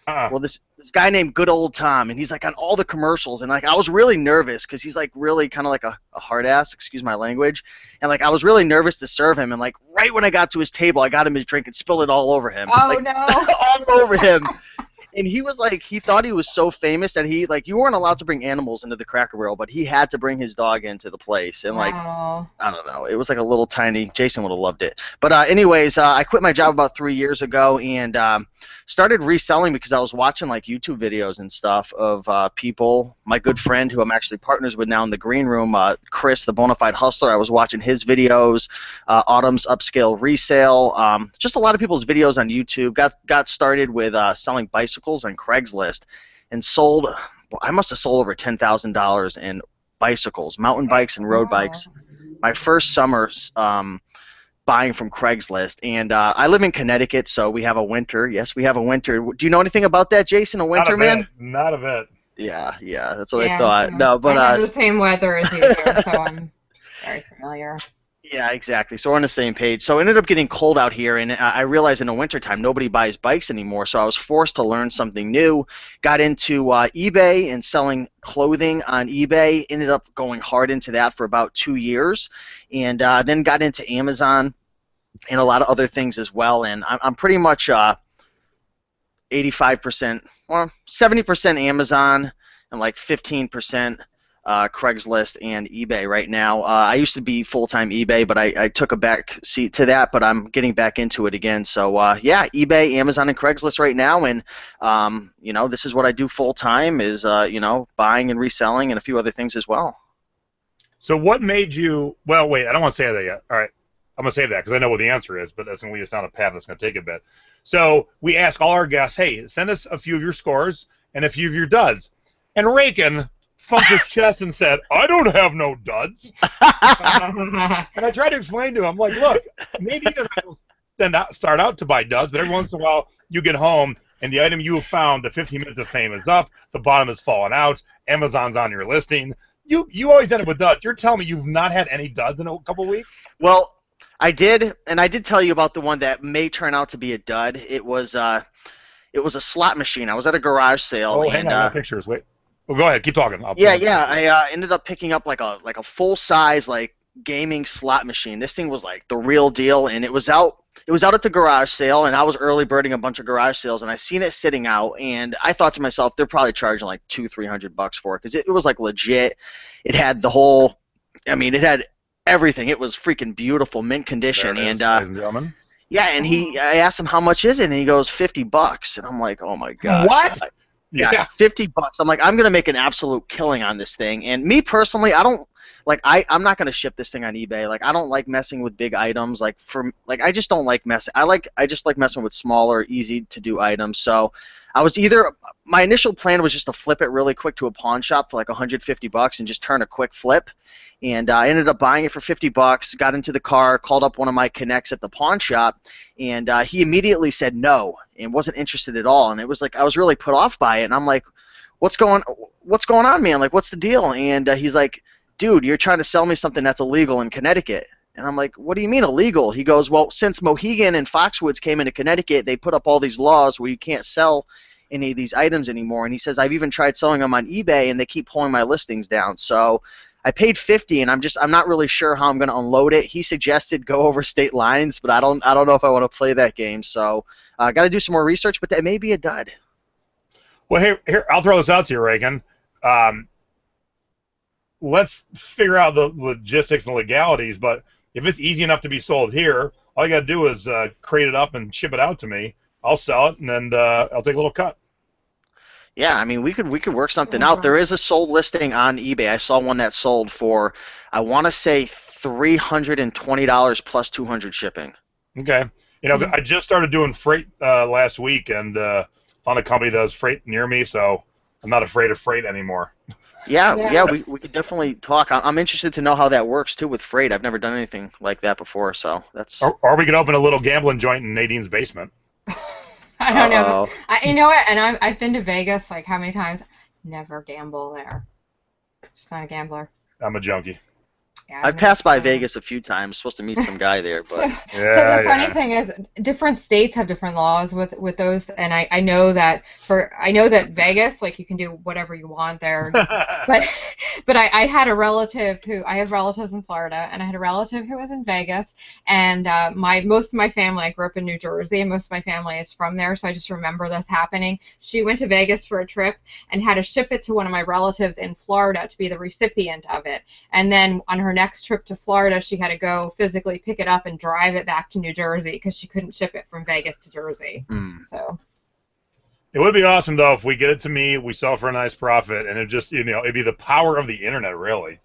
Well, this guy named Good Old Tom, and he's like on all the commercials, and like I was really nervous because he's like really kind of like a hard ass, excuse my language, and like I was really nervous to serve him, and like right when I got to his table, I got him his drink and spilled it all over him. Oh like, no! All over him. And he was like, he thought he was so famous that he, like, you weren't allowed to bring animals into the Cracker Barrel, but he had to bring his dog into the place. And, like, I don't know, it was like a little tiny, Jason would have loved it. But anyways, I quit my job about 3 years ago and started reselling because I was watching, like, YouTube videos and stuff of people. My good friend, who I'm actually partners with now in the green room, Chris, the Bonafide Hustler, I was watching his videos, Autumn's Upscale Resale, just a lot of people's videos on YouTube. Got started with selling bicycles on Craigslist and sold, well, I must have sold over $10,000 in bicycles, mountain bikes and road bikes. My first summers buying from Craigslist. And I live in Connecticut, so we have a winter. Yes, we have a winter. Do you know anything about that, Jason, a winter, man? Not a bit. Yeah, that's what I thought. No, but I have the same weather as you here, so I'm very familiar. Yeah, exactly. So we're on the same page. So it ended up getting cold out here, and I realized in the wintertime nobody buys bikes anymore, so I was forced to learn something new. Got into eBay and selling clothing on eBay. Ended up going hard into that for about 2 years, and then got into Amazon and a lot of other things as well. And I'm pretty much 85%, well, 70% Amazon and like 15% Craigslist and eBay right now. I used to be full-time eBay, but I took a back seat to that, but I'm getting back into it again. So yeah, eBay, Amazon, and Craigslist right now, and this is what I do full-time is buying and reselling and a few other things as well. So what made you? Well, wait, I don't want to say that yet. All right, I'm gonna say that because I know what the answer is, but that's gonna lead us down a path that's gonna take a bit. So we ask all our guests, hey, send us a few of your scores and a few of your duds, and Raiken thumped his chest and said, I don't have no duds. And I tried to explain to him, like, look, maybe you don't start out to buy duds, but every once in a while you get home and the item you have found, the 15 minutes of fame is up, the bottom has fallen out, Amazon's on your listing. You always end up with duds. You're telling me you've not had any duds in a couple weeks? Well, I did, and I did tell you about the one that may turn out to be a dud. It was a slot machine. I was at a garage sale. Oh, hang on, I got pictures. Wait. Well, go ahead. Keep talking. I ended up picking up like a full size like gaming slot machine. This thing was like the real deal, and it was out at the garage sale, and I was early birding a bunch of garage sales, and I seen it sitting out, and I thought to myself, they're probably charging like $200-300 for it because it was like legit. It had the whole, it had everything. It was freaking beautiful, mint condition, there it is, and ladies and gentlemen. Yeah, and I asked him how much is it, and he goes $50, and I'm like, oh my god. What? Yeah, $50. I'm like, I'm gonna make an absolute killing on this thing. And me personally, I don't like. I'm not gonna ship this thing on eBay. Like, I don't like messing with big items. I just don't like messing. I just like messing with smaller, easy to do items. So, my initial plan was just to flip it really quick to a pawn shop for like $150 and just turn a quick flip. And I ended up buying it for $50, got into the car, called up one of my connects at the pawn shop, and he immediately said no and wasn't interested at all. And it was like I was really put off by it, and I'm like, what's going on, man? Like, what's the deal? And he's like, dude, you're trying to sell me something that's illegal in Connecticut. And I'm like, what do you mean illegal? He goes, well, since Mohegan and Foxwoods came into Connecticut, they put up all these laws where you can't sell any of these items anymore. And he says, I've even tried selling them on eBay, and they keep pulling my listings down. So I paid 50, and I'm not really sure how I'm going to unload it. He suggested go over state lines, but I don't know if I want to play that game. So I got to do some more research, but that may be a dud. Well, here, I'll throw this out to you, Raiken. Let's figure out the logistics and legalities, but if it's easy enough to be sold here, all you got to do is crate it up and ship it out to me. I'll sell it, and I'll take a little cut. Yeah, I mean, we could work something out. There is a sold listing on eBay. I saw one that sold for, I want to say, $320 plus 200 shipping. Okay. I just started doing freight last week, and found a company that does freight near me, so I'm not afraid of freight anymore. Yeah, we could definitely talk. I'm interested to know how that works too with freight. I've never done anything like that before, so that's. Or we could open a little gambling joint in Nadine's basement. I don't know. You know what? And I've been to Vegas like how many times? Never gamble there. Just not a gambler. I'm a junkie. Yeah, I've passed by Vegas a few times. Supposed to meet some guy there, but so the funny thing is, different states have different laws with those, and I know that Vegas, like, you can do whatever you want there, but I had a relative I have relatives in Florida, and I had a relative who was in Vegas, and most of my family, I grew up in New Jersey, and most of my family is from there, so I just remember this happening. She went to Vegas for a trip and had to ship it to one of my relatives in Florida to be the recipient of it, and then on her next trip to Florida, she had to go physically pick it up and drive it back to New Jersey because she couldn't ship it from Vegas to Jersey. So it would be awesome though if we get it to me, we sell for a nice profit, and it'd be the power of the internet, really.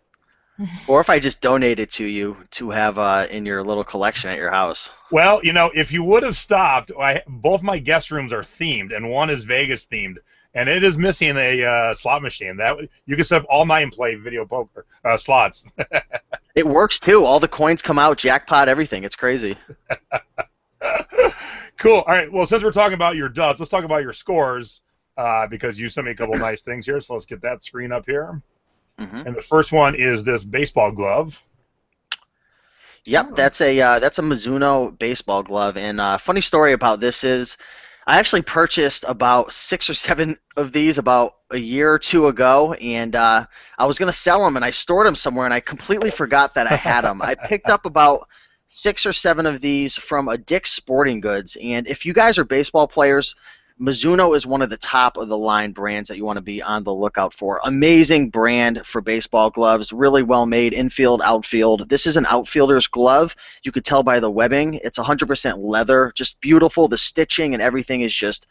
Or if I just donate it to you to have in your little collection at your house. Well, if you would have stopped, both my guest rooms are themed, and one is Vegas themed. And it is missing a slot machine. That you can set up all night and play video poker slots. It works too. All the coins come out, jackpot, everything. It's crazy. Cool. All right. Well, since we're talking about your duds, let's talk about your scores because you sent me a couple nice things here. So let's get that screen up here. And the first one is this baseball glove. Yep, that's a Mizuno baseball glove. And funny story about this is, I actually purchased about 6 or 7 of these about a year or two ago, and I was going to sell them, and I stored them somewhere, and I completely forgot that I had them. I picked up about 6 or 7 of these from a Dick's Sporting Goods, and if you guys are baseball players, Mizuno is one of the top of the line brands that you want to be on the lookout for. Amazing brand for baseball gloves, really well made, infield, outfield. This is an outfielder's glove. You could tell by the webbing. It's 100% leather, just beautiful. The stitching and everything is just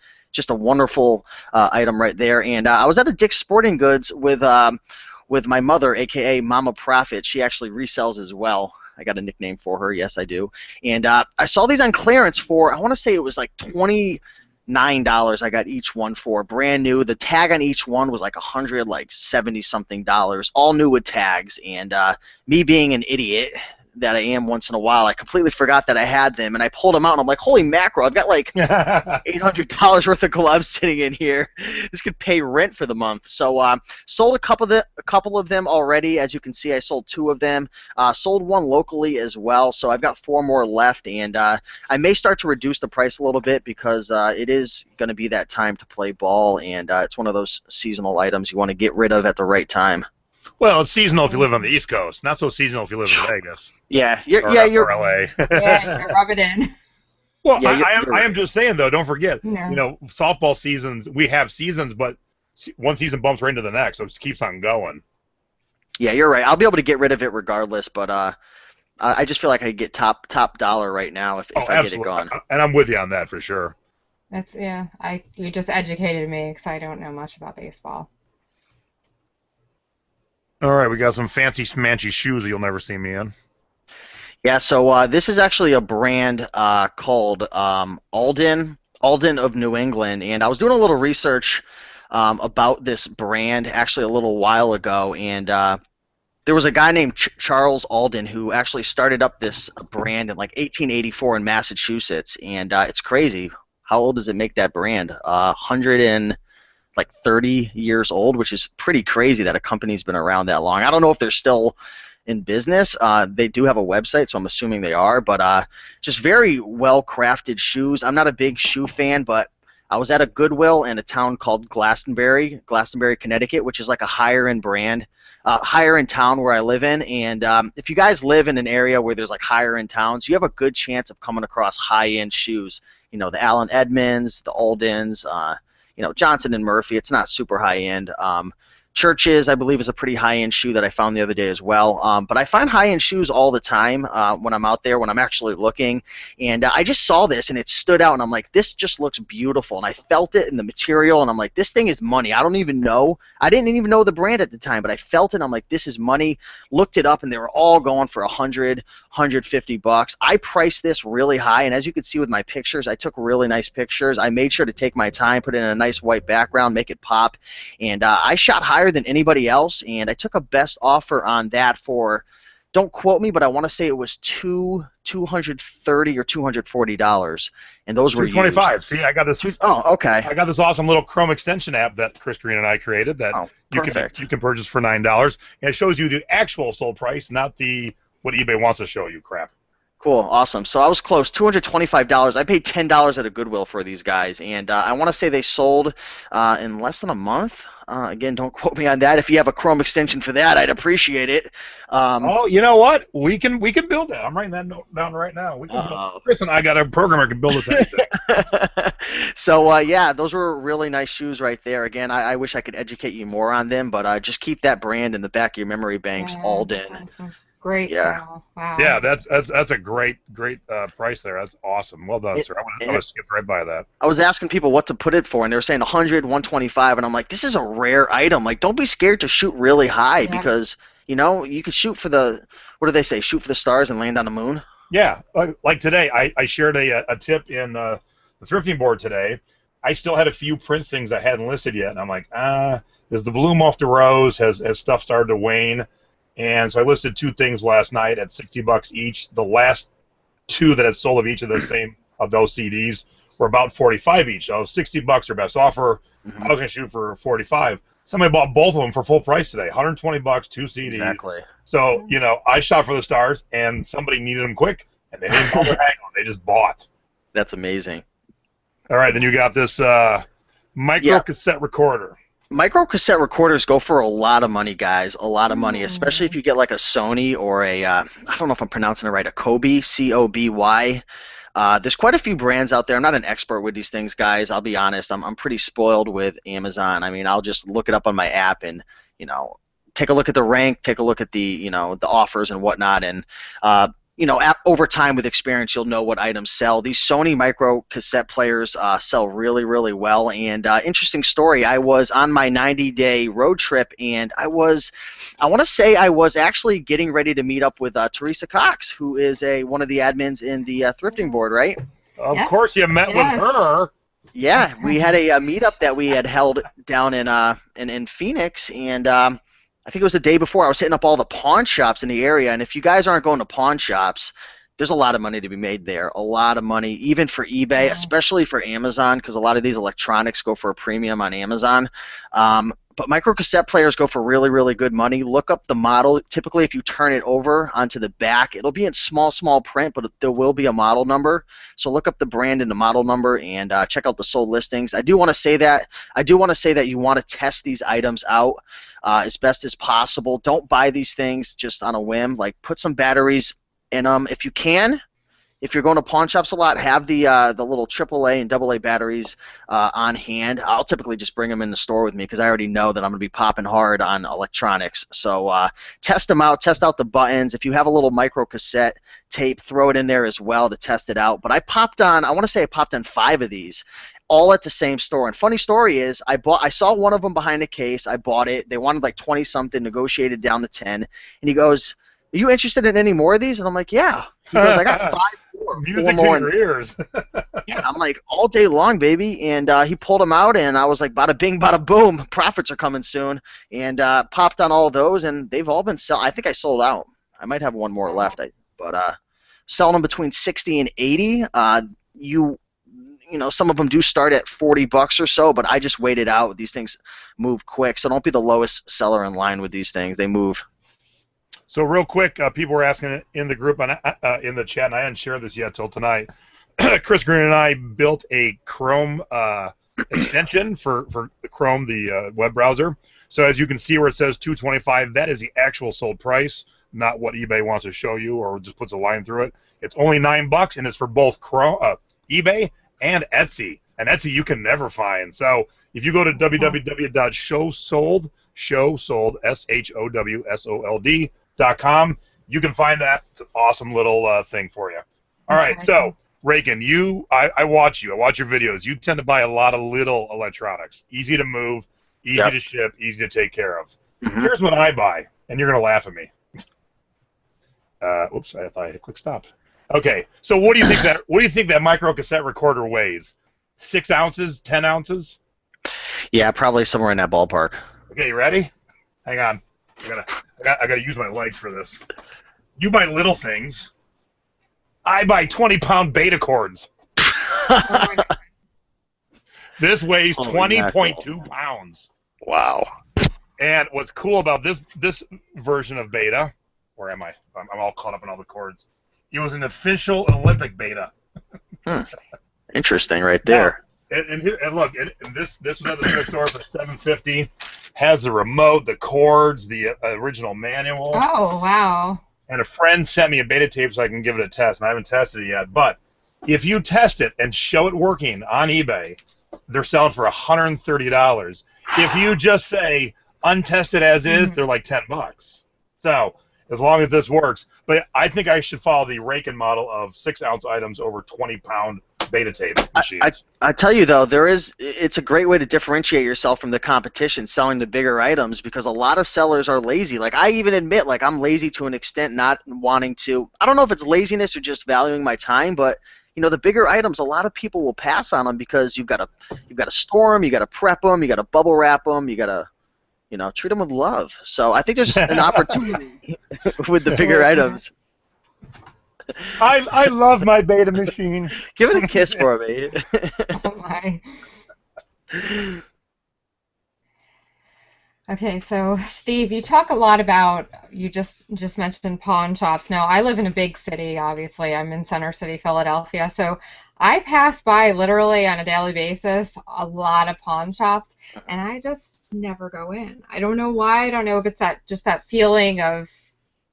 a wonderful item right there. And I was at a Dick's Sporting Goods with my mother, aka Mama Profit. She actually resells as well. I got a nickname for her. Yes, I do. And I saw these on clearance for, I want to say it was like $29 I got each one for, brand new. The tag on each one was like $170 something, all new with tags. And me being an idiot that I am once in a while, I completely forgot that I had them, and I pulled them out, and I'm like, holy mackerel, I've got like $800 worth of gloves sitting in here. This could pay rent for the month. So sold a couple of them already. As you can see, I sold 2 of them. Sold one locally as well, so I've got 4 more left, and I may start to reduce the price a little bit because it is going to be that time to play ball, and it's one of those seasonal items you want to get rid of at the right time. Well, it's seasonal if you live on the East Coast. Not so seasonal if you live in Vegas. Yeah, you're or LA. Yeah, rub it in. Well, Yeah, I am just saying though. Don't forget, softball seasons. We have seasons, but one season bumps right into the next, so it just keeps on going. Yeah, you're right. I'll be able to get rid of it regardless, but I just feel like I could get top dollar right now if I get it gone. And I'm with you on that for sure. You just educated me because I don't know much about baseball. All right, we got some fancy smanchy shoes that you'll never see me in. Yeah, so this is actually a brand called Alden of New England, and I was doing a little research about this brand actually a little while ago, and there was a guy named Charles Alden who actually started up this brand in like 1884 in Massachusetts, and it's crazy. How old does it make that brand? 130 years old, which is pretty crazy that a company's been around that long. I don't know if they're still in business. They do have a website, so I'm assuming they are, but just very well-crafted shoes. I'm not a big shoe fan, but I was at a Goodwill in a town called Glastonbury, Connecticut, which is like a higher-end brand. higher in town where I live in, and if you guys live in an area where there's like higher in towns, you have a good chance of coming across high-end shoes. You know, the Allen Edmonds, the Aldens, you know, Johnson and Murphy. It's not super high-end. Churches, I believe, is a pretty high-end shoe that I found the other day as well. But I find high-end shoes all the time when I'm out there, when I'm actually looking. And I just saw this, and it stood out, and I'm like, this just looks beautiful. And I felt it in the material, and I'm like, this thing is money. I don't even know. I didn't even know the brand at the time, but I felt it, and I'm like, this is money. Looked it up, and they were all going for $100, $150. I priced this really high, and as you can see with my pictures, I took really nice pictures. I made sure to take my time, put in a nice white background, make it pop, and I shot higher than anybody else, and I took a best offer on that for, don't quote me, but I want to say it was $230 or $240, and those were $225. See, I got this. Oh, okay. I got this awesome little Chrome extension app that Chris Green and I created that you can purchase for $9, and it shows you the actual sold price, not the what eBay wants to show you crap. Cool, awesome. So I was close, $225. I paid $10 at a Goodwill for these guys, and I want to say they sold in less than a month. Again, don't quote me on that. If you have a Chrome extension for that, I'd appreciate it. Oh, you know what? We can build that. I'm writing that note down right now. We can Chris and I got a programmer can build us anything. So yeah, those were really nice shoes right there. Again, I wish I could educate you more on them, but just keep that brand in the back of your memory banks, Alden. Awesome. Great. Yeah. Wow. Yeah, that's a great price there. That's awesome. Well done, sir. I would have skipped right by that. I was asking people what to put it for, and they were saying 100, 125, and I'm like, this is a rare item. Like, don't be scared to shoot really high because, you know, you could shoot for the, what do they say, shoot for the stars and land on the moon? Yeah, like today, I shared a tip in the thrifting board today. I still had a few Prince things I hadn't listed yet, and I'm like, is the bloom off the rose? Has stuff started to wane? And so I listed 2 things last night at $60 each. The last 2 that had sold of each of those CDs were about $45 each. So $60 their best offer. I was going to shoot for $45. Somebody bought both of them for full price today. $120, 2 CDs. Exactly. So, you know, I shot for the stars, and somebody needed them quick, and they didn't bother hang on. They just bought. That's amazing. All right, then you got this micro cassette recorder. Micro cassette recorders go for a lot of money, guys. A lot of money, especially if you get like a Sony or a, I don't know if I'm pronouncing it right, a Kobe, C-O-B-Y. There's quite a few brands out there. I'm not an expert with these things, guys. I'll be honest. I'm pretty spoiled with Amazon. I mean, I'll just look it up on my app and, you know, take a look at the rank, take a look at the, you know, the offers and whatnot, and you know, over time with experience, you'll know what items sell. These Sony micro cassette players sell really, really well. And interesting story, I was on my 90-day road trip, and I want to say I was actually getting ready to meet up with Teresa Cox, who is one of the admins in the thrifting board, right? Of course you met with her. Yeah, we had a meetup that we had held down in Phoenix, and I think it was the day before. I was hitting up all the pawn shops in the area, and if you guys aren't going to pawn shops, there's a lot of money to be made there. A lot of money, even for eBay, especially for Amazon, because a lot of these electronics go for a premium on Amazon. But micro cassette players go for really, really good money. Look up the model. Typically, if you turn it over onto the back, it'll be in small print, but there will be a model number. So look up the brand and the model number, and check out the sold listings. I do want to say that you want to test these items out as best as possible. Don't buy these things just on a whim. Like, put some batteries in them if you can. If you're going to pawn shops a lot, have the little AAA and AA batteries on hand. I'll typically just bring them in the store with me because I already know that I'm going to be popping hard on electronics. So test them out. Test out the buttons. If you have a little micro cassette tape, throw it in there as well to test it out. But I popped on 5 of these, all at the same store. And funny story is, I saw one of them behind a case. I bought it. They wanted like 20-something, negotiated down to 10. And he goes, "Are you interested in any more of these?" And I'm like, "Yeah." He goes, "I got 5 more." Music to your ears. Yeah, I'm like, all day long, baby. And he pulled them out, and I was like, bada bing, bada boom. Profits are coming soon. And popped on all those, and they've all been selling. I think I sold out. I might have one more left. But selling them between 60 and 80. You know, some of them do start at $40 or so, but I just waited out. These things move quick, so don't be the lowest seller in line with these things. They move. So real quick, people were asking in the group in the chat, and I hadn't shared this yet till tonight. Chris Green and I built a Chrome extension for the Chrome, the web browser. So as you can see where it says $225, that is the actual sold price, not what eBay wants to show you or just puts a line through it. It's only $9, and it's for both Chrome, eBay and Etsy. And Etsy you can never find. So if you go to www.showsold, showsold.com, you can find that. It's an awesome little thing for you. All right, so Raiken, I watch you. I watch your videos. You tend to buy a lot of little electronics. Easy to move, easy to ship, easy to take care of. Here's what I buy, and you're going to laugh at me. Oops, I thought I hit click stop. Okay, so what do you think that micro cassette recorder weighs? 6 ounces, 10 ounces? Yeah, probably somewhere in that ballpark. Okay, you ready? Hang on. I gotta use my legs for this. You buy little things. I buy 20-pound beta cords. This weighs 20.2 pounds. Wow. And what's cool about this version of beta, where am I? I'm all caught up in all the cords. It was an official Olympic beta. Interesting, right there. Yeah. And look, this was at the thrift store for $7.50. Has the remote, the cords, the original manual. Oh, wow. And a friend sent me a beta tape so I can give it a test, and I haven't tested it yet. But if you test it and show it working on eBay, they're selling for $130. If you just say untested as is, they're like $10. So as long as this works. But I think I should follow the Raiken model of 6-ounce items over 20-pound beta tape machines. I tell you though, it's a great way to differentiate yourself from the competition selling the bigger items, because a lot of sellers are lazy. Like I even admit, like I'm lazy to an extent, not wanting to. I don't know if it's laziness or just valuing my time, but you know, the bigger items, a lot of people will pass on them because you've got to store them, you got to prep them, you got to bubble wrap them, you got to, you know, treat them with love. So I think there's an opportunity with the bigger items. I love my beta machine. Give it a kiss for me. Oh my. Okay, so Steve, you talk a lot about, you just mentioned pawn shops. Now, I live in a big city, obviously. I'm in Center City, Philadelphia. So I pass by literally on a daily basis a lot of pawn shops, and I just never go in. I don't know why. I don't know if it's that feeling of,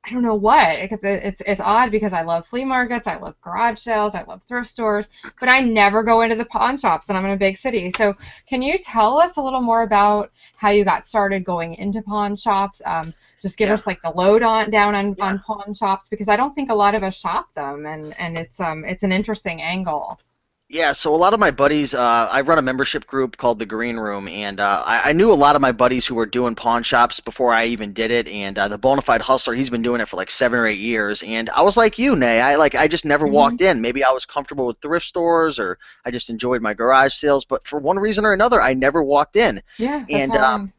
I don't know what, because it's odd because I love flea markets, I love garage sales, I love thrift stores, but I never go into the pawn shops, and I'm in a big city. So can you tell us a little more about how you got started going into pawn shops? Just give us like the down on pawn shops, because I don't think a lot of us shop them, and it's an interesting angle. Yeah, so a lot of my buddies, I run a membership group called the Green Room, and I knew a lot of my buddies who were doing pawn shops before I even did it, and the Bonafide Hustler, he's been doing it for like 7 or 8 years, and I was like you, Nay, I just never walked in. Maybe I was comfortable with thrift stores, or I just enjoyed my garage sales, but for one reason or another, I never walked in. Yeah, and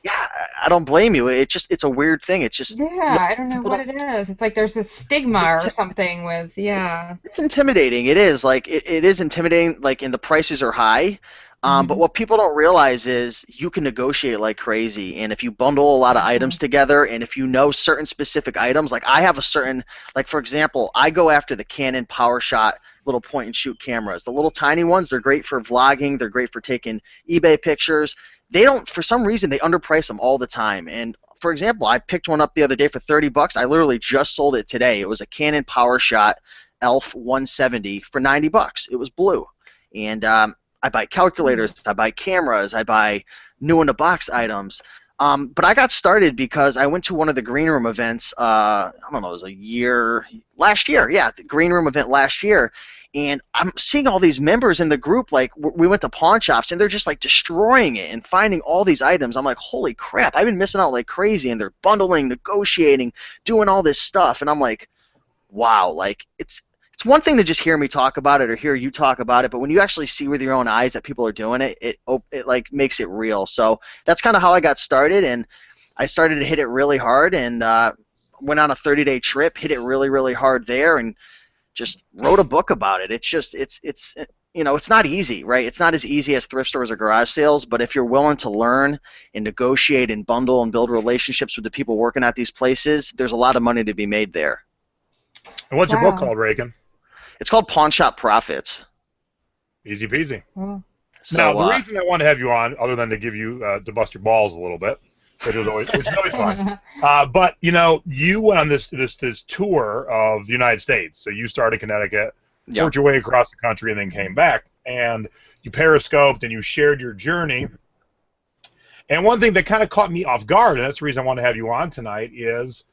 yeah, I don't blame you. It's a weird thing. It's just I don't know what it is. It's like there's this stigma or something with It's intimidating. It is like it is intimidating. Like, and the prices are high. But what people don't realize is you can negotiate like crazy, and if you bundle a lot of items together, and if you know certain specific items, like I have a certain, like for example, I go after the Canon PowerShot little point and shoot cameras. The little tiny ones, they're great for vlogging. They're great for taking eBay pictures. They don't, for some reason, they underprice them all the time. And for example, I picked one up the other day for $30. I literally just sold it today. It was a Canon PowerShot ELPH 170 for $90. It was blue. And I buy calculators, I buy cameras, I buy new in the box items. But I got started because I went to one of the Green Room events, I don't know, it was last year, the Green Room event last year, and I'm seeing all these members in the group, like, we went to pawn shops, and they're just, like, destroying it and finding all these items. I'm like, holy crap, I've been missing out like crazy, and they're bundling, negotiating, doing all this stuff, and I'm like, wow, like, it's one thing to just hear me talk about it or hear you talk about it, but when you actually see with your own eyes that people are doing it, it like makes it real. So that's kind of how I got started, and I started to hit it really hard, and went on a 30-day trip, hit it really, really hard there, and just wrote a book about it. It's just it's you know, it's not easy, right? It's not as easy as thrift stores or garage sales, but if you're willing to learn and negotiate and bundle and build relationships with the people working at these places, there's a lot of money to be made there. And what's your book called, Raiken? It's called Pawn Shop Profits. Easy peasy. Now, So the reason I want to have you on, other than to give you to bust your balls a little bit, which is always fun, but you went on this tour of the United States. So you started in Connecticut, yeah, worked your way across the country, and then came back, and you periscoped and you shared your journey. And one thing that kind of caught me off guard, and that's the reason I want to have you on tonight, is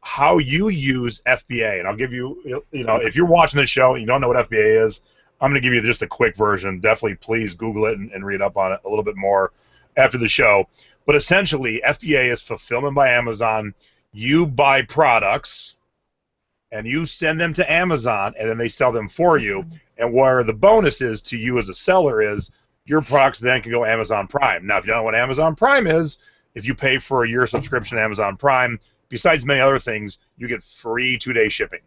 how you use FBA. And I'll give you, if you're watching this show and you don't know what FBA is, I'm going to give you just a quick version. Definitely please Google it and read up on it a little bit more after the show. But essentially, FBA is fulfillment by Amazon. You buy products, and you send them to Amazon, and then they sell them for you. And where the bonus is to you as a seller is your products then can go Amazon Prime. Now, if you don't know what Amazon Prime is, if you pay for a year subscription to Amazon Prime, besides many other things, you get free 2-day shipping.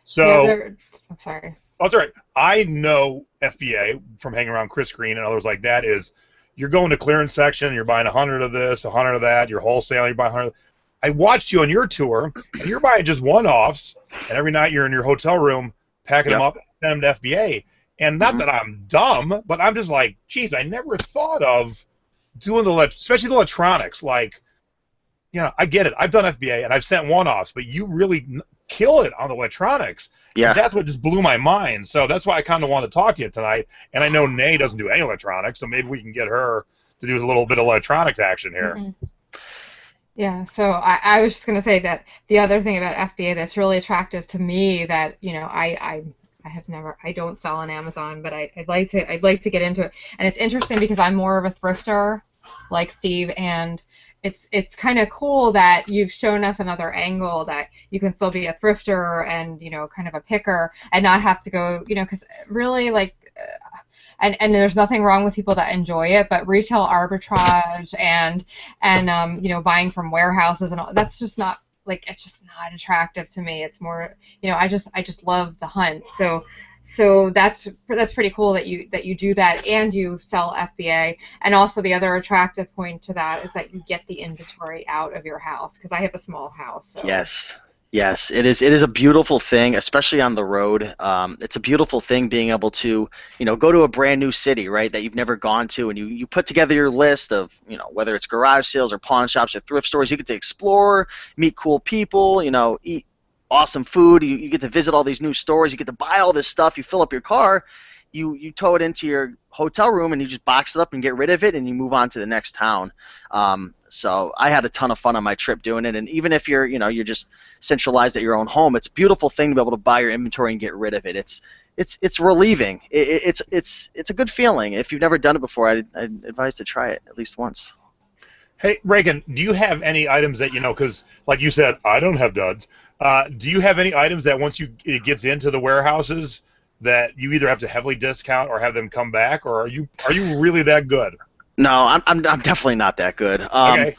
So, I'm sorry. Oh, that's all right. I know FBA from hanging around Chris Green and others like that is you're going to clearance section, you're buying 100 of this, 100 of that, you're wholesaling, you're buying 100. I watched you on your tour, and you're buying just one-offs, and every night you're in your hotel room packing them up and sending them to FBA. And not that I'm dumb, but I'm just like, geez, I never thought of doing especially the electronics. Like, I get it. I've done FBA, and I've sent one-offs, but you really kill it on the electronics. yeah. And that's what just blew my mind. So that's why I kind of want to talk to you tonight. And I know Nay doesn't do any electronics, so maybe we can get her to do a little bit of electronics action here. Mm-hmm. Yeah, so I was just going to say that the other thing about FBA that's really attractive to me that, I don't sell on Amazon, but I'd like to get into it. And it's interesting because I'm more of a thrifter like Steve, and it's kind of cool that you've shown us another angle that you can still be a thrifter and, kind of a picker and not have to go, because really and there's nothing wrong with people that enjoy it, but retail arbitrage and buying from warehouses and all, that's just not it's just not attractive to me. It's more, I just love the hunt. So that's pretty cool that you do that and you sell FBA. And also the other attractive point to that is that you get the inventory out of your house, because I have a small house. So. Yes, it is. It is a beautiful thing, especially on the road. It's a beautiful thing being able to, go to a brand new city, right, that you've never gone to, and you put together your list of, whether it's garage sales or pawn shops or thrift stores. You get to explore, meet cool people, eat awesome food. You get to visit all these new stores. You get to buy all this stuff. You fill up your car. You tow it into your hotel room and you just box it up and get rid of it and you move on to the next town. So I had a ton of fun on my trip doing it. And even if you're just centralized at your own home, it's a beautiful thing to be able to buy your inventory and get rid of it. It's relieving. It's a good feeling. If you've never done it before, I'd advise to try it at least once. Hey, Raiken, do you have any items that, because like you said, I don't have duds. Do you have any items that once it gets into the warehouses that you either have to heavily discount or have them come back, or are you really that good? No, I'm definitely not that good. Okay.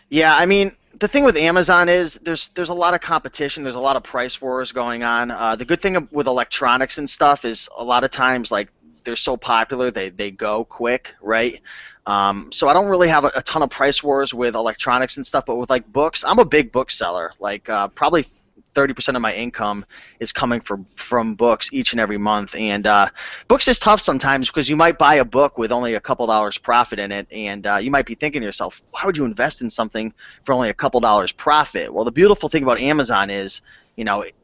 Yeah, I mean, the thing with Amazon is there's a lot of competition. There's a lot of price wars going on. The good thing with electronics and stuff is a lot of times, like, they're so popular they go quick, right? So I don't really have a ton of price wars with electronics and stuff, but with like books, I'm a big bookseller. Like probably 30% of my income is coming from books each and every month. And books is tough sometimes because you might buy a book with only a couple dollars profit in it, and you might be thinking to yourself, why would you invest in something for only a couple dollars profit? Well, the beautiful thing about Amazon is,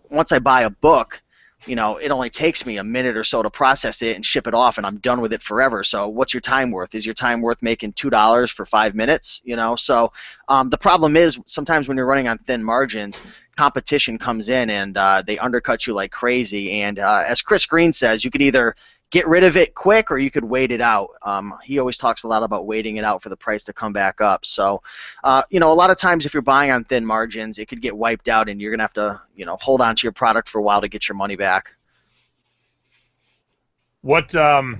once I buy a book, it only takes me a minute or so to process it and ship it off, and I'm done with it forever. So what's your time worth? Is your time worth making $2 for 5 minutes? So the problem is sometimes when you're running on thin margins, competition comes in and they undercut you like crazy. And as Chris Green says, you could either get rid of it quick or you could wait it out. He always talks a lot about waiting it out for the price to come back up. So, a lot of times if you're buying on thin margins, it could get wiped out and you're going to have to, hold on to your product for a while to get your money back. What, so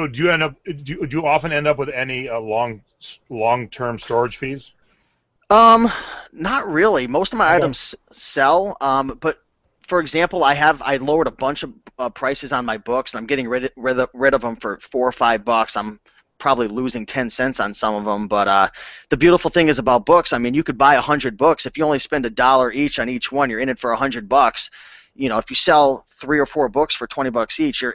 do you often end up with any long-term storage fees? Not really. Most of my items sell, but for example, I lowered a bunch of prices on my books, and I'm getting rid of them for $4 or $5. I'm probably losing 10 cents on some of them, but the beautiful thing is about books, I mean, you could buy 100 books. If you only spend $1 each on each one, you're in it for $100. if you sell 3 or 4 books for $20 each, you're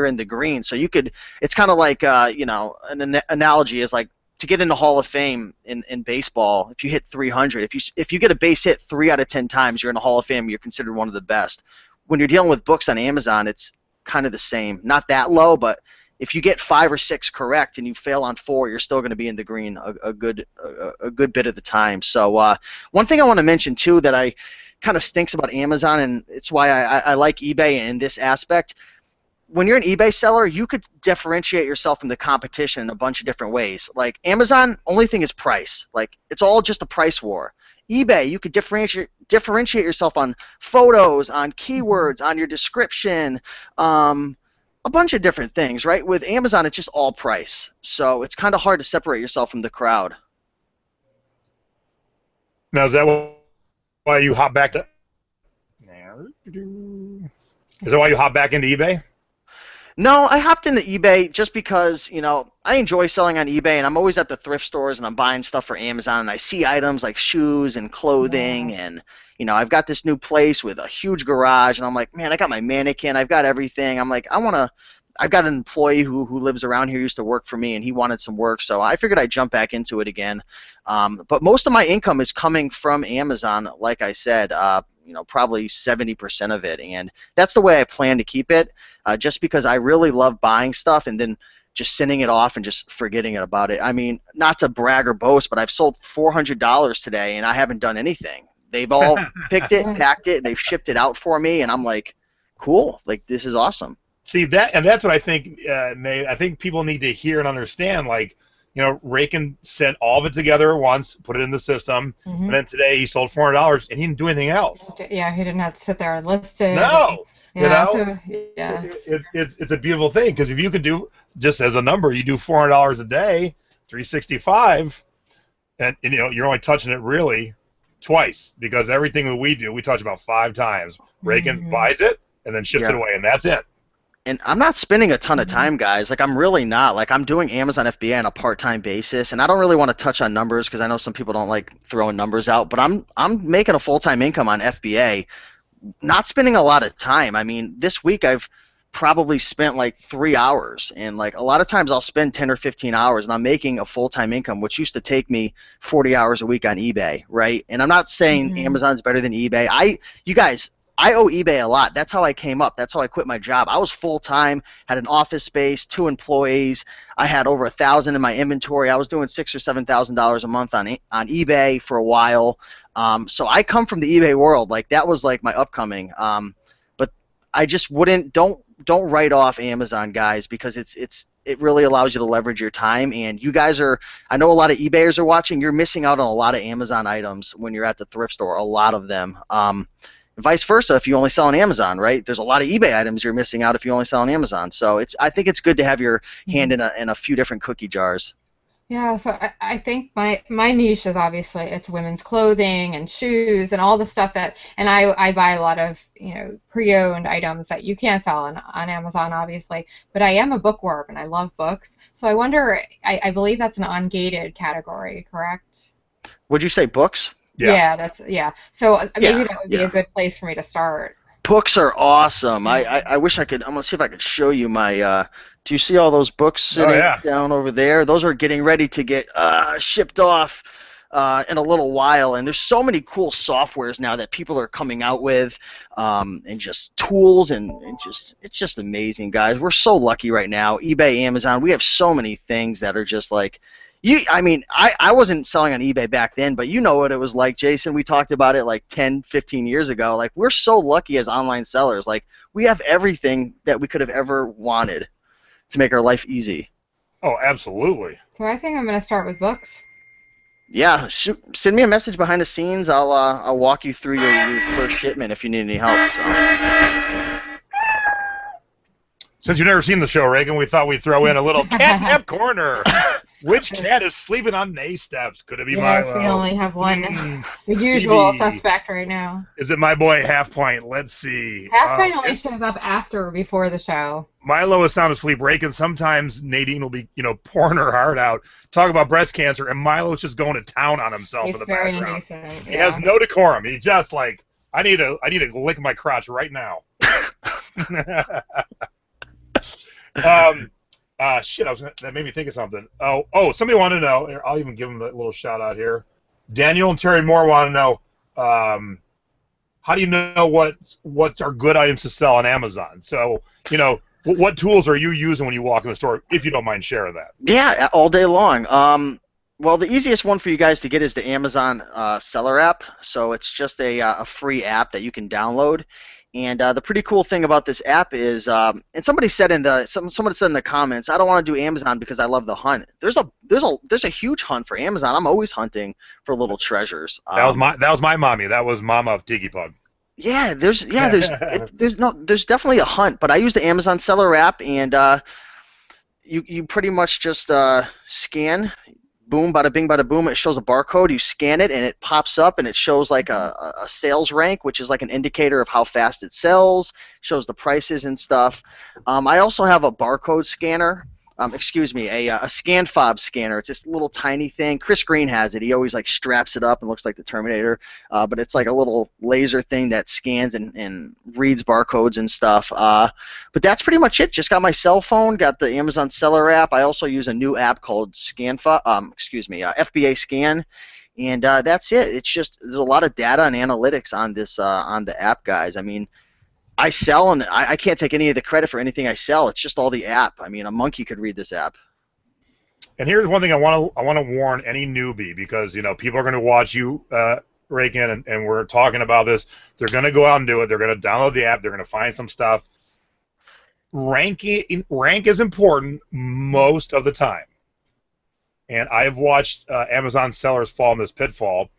in the green. So you could, it's kind of like an analogy is like to get in the Hall of Fame in baseball. If you hit 300, if you get a base hit 3 out of 10 times, you're in the Hall of Fame. You're considered one of the best. When you're dealing with books on Amazon, it's kind of the same. Not that low, but if you get 5 or 6 correct and you fail on 4, you're still going to be in the green a good bit of the time. So one thing I want to mention too that I kind of stinks about Amazon, and it's why I like eBay in this aspect. When you're an eBay seller, you could differentiate yourself from the competition in a bunch of different ways. Like Amazon, only thing is price. Like it's all just a price war. eBay, you could differentiate yourself on photos, on keywords, on your description, a bunch of different things, right? With Amazon, it's just all price. So it's kind of hard to separate yourself from the crowd. Now, is that why you hop back to? Is that why you hop back into eBay? No, I hopped into eBay just because, I enjoy selling on eBay, and I'm always at the thrift stores, and I'm buying stuff for Amazon, and I see items like shoes and clothing, and, I've got this new place with a huge garage, and I'm like, man, I got my mannequin, I've got everything. I'm like, I've got an employee who lives around here, used to work for me, and he wanted some work, so I figured I'd jump back into it again. But most of my income is coming from Amazon, like I said, probably 70% of it, and that's the way I plan to keep it, just because I really love buying stuff and then just sending it off and just forgetting about it. I mean, not to brag or boast, but I've sold $400 today, and I haven't done anything. They've all picked it, packed it, they've shipped it out for me, and I'm like, cool, like this is awesome. See that, and that's what I think, Nate. I think people need to hear and understand. Like, Raiken sent all of it together at once, put it in the system, and then today he sold $400, and he didn't do anything else. Yeah, he didn't have to sit there and list it. No, yeah, it's a beautiful thing, because if you could do, just as a number, you do $400 a day, 365, and you're only touching it really twice, because everything that we do, we touch about 5 times. Raiken buys it and then ships it away, and that's it. And I'm not spending a ton of time, guys. Like, I'm really not. Like, I'm doing Amazon FBA on a part-time basis, and I don't really want to touch on numbers because I know some people don't like throwing numbers out, but I'm making a full-time income on FBA, not spending a lot of time. I mean, this week I've probably spent like 3 hours, and like a lot of times I'll spend 10 or 15 hours, and I'm making a full-time income, which used to take me 40 hours a week on eBay, right? And I'm not saying Amazon's better than eBay. You guys, I owe eBay a lot. That's how I came up. That's how I quit my job. I was full-time, had an office space, 2 employees. I had over 1,000 in my inventory. I was doing $6,000 or $7,000 a month on eBay for a while. So I come from the eBay world. Like, that was like my upcoming. But I just don't write off Amazon, guys, because it really allows you to leverage your time. And you guys I know a lot of eBayers are watching. You're missing out on a lot of Amazon items when you're at the thrift store, a lot of them. Vice versa, if you only sell on Amazon, right? There's a lot of eBay items you're missing out if you only sell on Amazon. So I think it's good to have your hand in a few different cookie jars. Yeah, so I think my niche is obviously it's women's clothing and shoes and all the stuff and I buy a lot of pre-owned items that you can't sell on Amazon, obviously. But I am a bookworm and I love books. So I wonder, I believe that's an ungated category, correct? Would you say books? Yeah. So maybe that would be a good place for me to start. Books are awesome. I wish I could. I'm gonna see if I could show you my. Do you see all those books sitting down over there? Those are getting ready to get shipped off in a little while. And there's so many cool softwares now that people are coming out with, and just tools and it's just amazing, guys. We're so lucky right now. eBay, Amazon. We have so many things that are just like. I wasn't selling on eBay back then, but you know what it was like, Jason. We talked about it like 10, 15 years ago. Like, we're so lucky as online sellers. Like, we have everything that we could have ever wanted to make our life easy. Oh, absolutely. So I think I'm going to start with books. Yeah, send me a message behind the scenes. I'll walk you through your first shipment if you need any help. So. Since you've never seen the show, Raiken, we thought we'd throw in a little catnap corner. Which cat is sleeping on Nay's steps? Could it be Milo? Yes, we only have one. The usual suspect right now. Is it my boy Half Pint? Let's see. Half Pint only shows up after or before the show. Milo is sound asleep. Raiken, sometimes Nadine will be, pouring her heart out, talk about breast cancer, and Milo's just going to town on himself in the background. He's very indecent. He has no decorum. He just I need to lick my crotch right now. Shit, that made me think of something. Somebody wanted to know. Here, I'll even give them a little shout out here. Daniel and Terry Moore want to know, how do you know what's are good items to sell on Amazon? So, what tools are you using when you walk in the store, if you don't mind sharing that? Yeah, all day long. Well, the easiest one for you guys to get is the Amazon Seller app. So it's just a free app that you can download. And the pretty cool thing about this app is, and somebody said somebody said in the comments, I don't want to do Amazon because I love the hunt. There's a huge hunt for Amazon. I'm always hunting for little treasures. That was my mommy. That was Mama of Tiki Pug. Yeah, there's definitely a hunt. But I use the Amazon Seller app, and you pretty much just scan. Boom, bada bing, bada boom. It shows a barcode. You scan it, and it pops up, and it shows like a sales rank, which is like an indicator of how fast it sells. Shows the prices and stuff. I also have a barcode scanner. A scan fob scanner. It's this little tiny thing. Chris Green has it. He always like straps it up and looks like the Terminator. But it's like a little laser thing that scans and reads barcodes and stuff. But that's pretty much it. Just got my cell phone. Got the Amazon Seller app. I also use a new app called FBA Scan. And that's it. It's just there's a lot of data and analytics on this on the app, guys. I mean, I sell, and I can't take any of the credit for anything I sell. It's just all the app. I mean, a monkey could read this app. And here's one thing I want to warn any newbie, because people are going to watch you, Raiken, and we're talking about this. They're going to go out and do it. They're going to download the app. They're going to find some stuff. Rank is important most of the time, and I've watched Amazon sellers fall in this pitfall.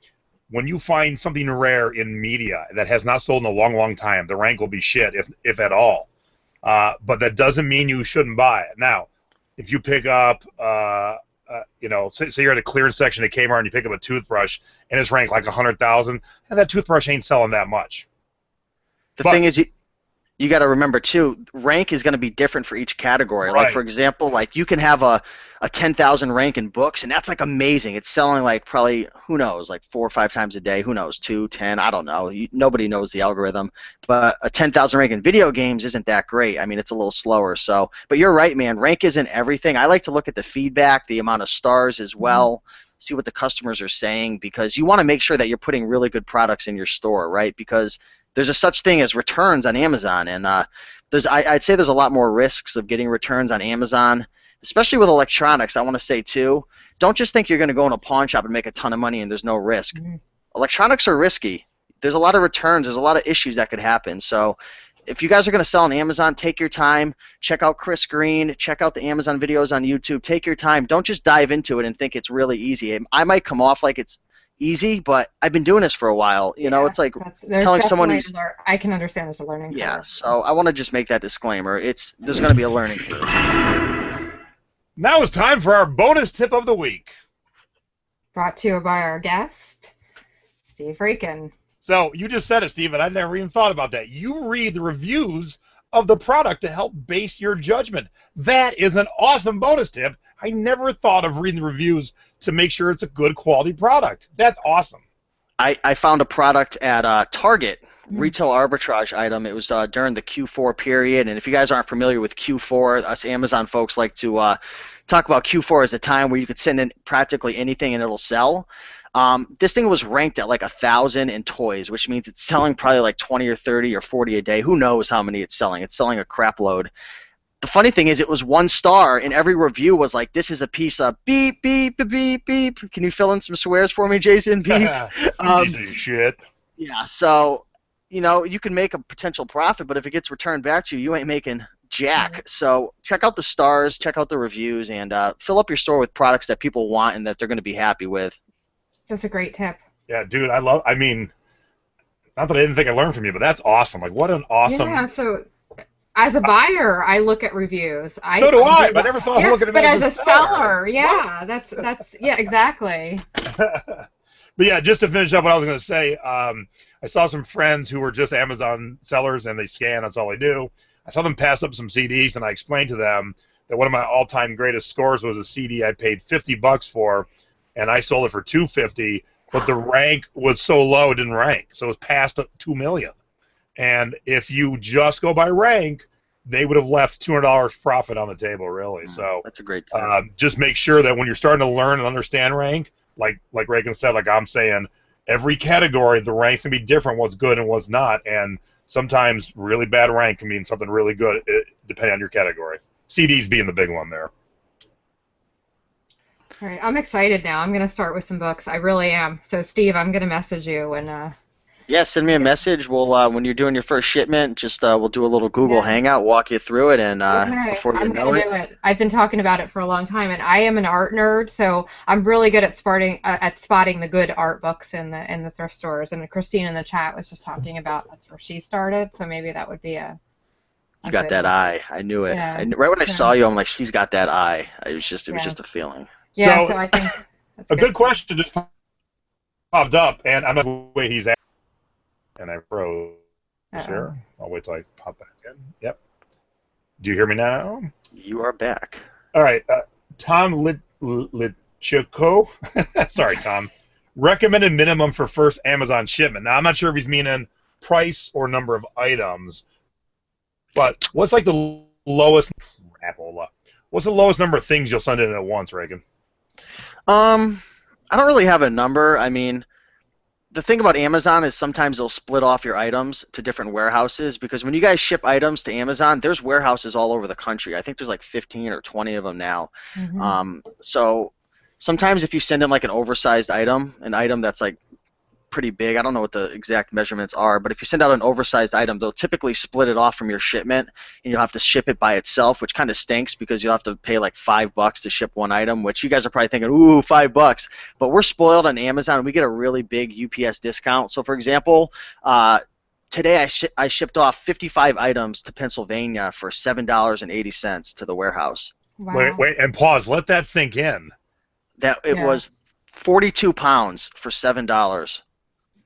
When you find something rare in media that has not sold in a long, long time, the rank will be shit, if at all. But that doesn't mean you shouldn't buy it. Now, if you pick up, say you're at a clearance section at Kmart and you pick up a toothbrush and it's ranked like 100,000, and that toothbrush ain't selling that much. The thing is, you got to remember too, rank is going to be different for each category. Right. Like for example, like you can have a 10,000 rank in books, and that's like amazing. It's selling like probably, who knows, like 4 or 5 times a day. Who knows, 2, 10, I don't know. Nobody knows the algorithm. But a 10,000 rank in video games isn't that great. I mean, it's a little slower. So, but you're right, man. Rank isn't everything. I like to look at the feedback, the amount of stars as well. See what the customers are saying, because you want to make sure that you're putting really good products in your store, right? Because there's a such thing as returns on Amazon, and I'd say there's a lot more risks of getting returns on Amazon, especially with electronics. I want to say too, don't just think you're going to go in a pawn shop and make a ton of money and there's no risk. Mm-hmm. Electronics are risky. There's a lot of returns. There's a lot of issues that could happen. So if you guys are going to sell on Amazon, take your time. Check out Chris Green. Check out the Amazon videos on YouTube. Take your time. Don't just dive into it and think it's really easy. I might come off like it's easy, but I've been doing this for a while. It's like telling someone who's... I can understand there's a learning curve. Yeah, so I want to just make that disclaimer. There's going to be a learning curve. Now it's time for our bonus tip of the week. Brought to you by our guest, Steve Raiken. So you just said it, Steve, and I never even thought about that. You read the reviews of the product to help base your judgment. That is an awesome bonus tip. I never thought of reading the reviews to make sure it's a good quality product. That's awesome. I found a product at Target, retail arbitrage item. It was during the Q4 period, and if you guys aren't familiar with Q4, us Amazon folks like to talk about Q4 as a time where you could send in practically anything and it'll sell. This thing was ranked at like 1,000 in toys, which means it's selling probably like 20 or 30 or 40 a day. Who knows how many it's selling? It's selling a crap load. The funny thing is, it was 1 star, and every review was like, "This is a piece of beep, beep, beep, beep." Can you fill in some swears for me, Jason? Beep. Piece of shit. Yeah. So, you can make a potential profit, but if it gets returned back to you, you ain't making jack. So check out the stars, check out the reviews, and fill up your store with products that people want and that they're going to be happy with. That's a great tip. Yeah, dude, not that I didn't think I learned from you, but that's awesome. Like, what an awesome... Yeah, so as a buyer, I look at reviews. So do I, but I never thought of looking at them as a seller. Yeah, that's yeah, exactly. But yeah, just to finish up what I was going to say, I saw some friends who were just Amazon sellers, and they scan, that's all they do. I saw them pass up some CDs, and I explained to them that one of my all-time greatest scores was a CD I paid $50 for, and I sold it for $250. but the rank was so low it didn't rank, so it was past 2 million. And if you just go by rank, they would have left $200 profit on the table, really. So that's a great tip. just make sure that when you're starting to learn and understand rank, like Raiken said, like I'm saying, every category, the ranks can be different, what's good and what's not. And sometimes really bad rank can mean something really good, depending on your category. CDs being the big one there. All right, I'm excited now. I'm going to start with some books. I really am. So, Steve, I'm going to message you when. Yeah, send me a message. We'll when you're doing your first shipment, just we'll do a little Google Hangout, walk you through it, and before you know it. I've been talking about it for a long time, and I am an art nerd, so I'm really good at spotting the good art books in the thrift stores. And Christine in the chat was just talking about that's where she started, so maybe that would be a. You got that eye. I knew it. Yeah. Right when I saw you, I'm like, she's got that eye. It was just a feeling. Yeah, so I think that's a good question just popped up, and I'm not the way he's at. And I froze here. I'll wait till I pop back in. Yep. Do you hear me now? You are back. All right. Tom Litchiko. Sorry, Tom. Recommended minimum for first Amazon shipment. Now, I'm not sure if he's meaning price or number of items, but what's like the lowest? What's the lowest number of things you'll send in at once, Raiken? I don't really have a number. I mean, the thing about Amazon is sometimes they'll split off your items to different warehouses, because when you guys ship items to Amazon, there's warehouses all over the country. I think there's like 15 or 20 of them now. Mm-hmm. So sometimes if you send in like an oversized item, an item that's like pretty big, I don't know what the exact measurements are, but if you send out an oversized item, they'll typically split it off from your shipment, and you'll have to ship it by itself, which kind of stinks because you'll have to pay like $5 to ship one item, which you guys are probably thinking, ooh, $5. But we're spoiled on Amazon, and we get a really big UPS discount. So for example, today I shipped off 55 items to Pennsylvania for $7.80 to the warehouse. Wow. Wait, and pause. Let that sink in. It was 42 pounds for $7.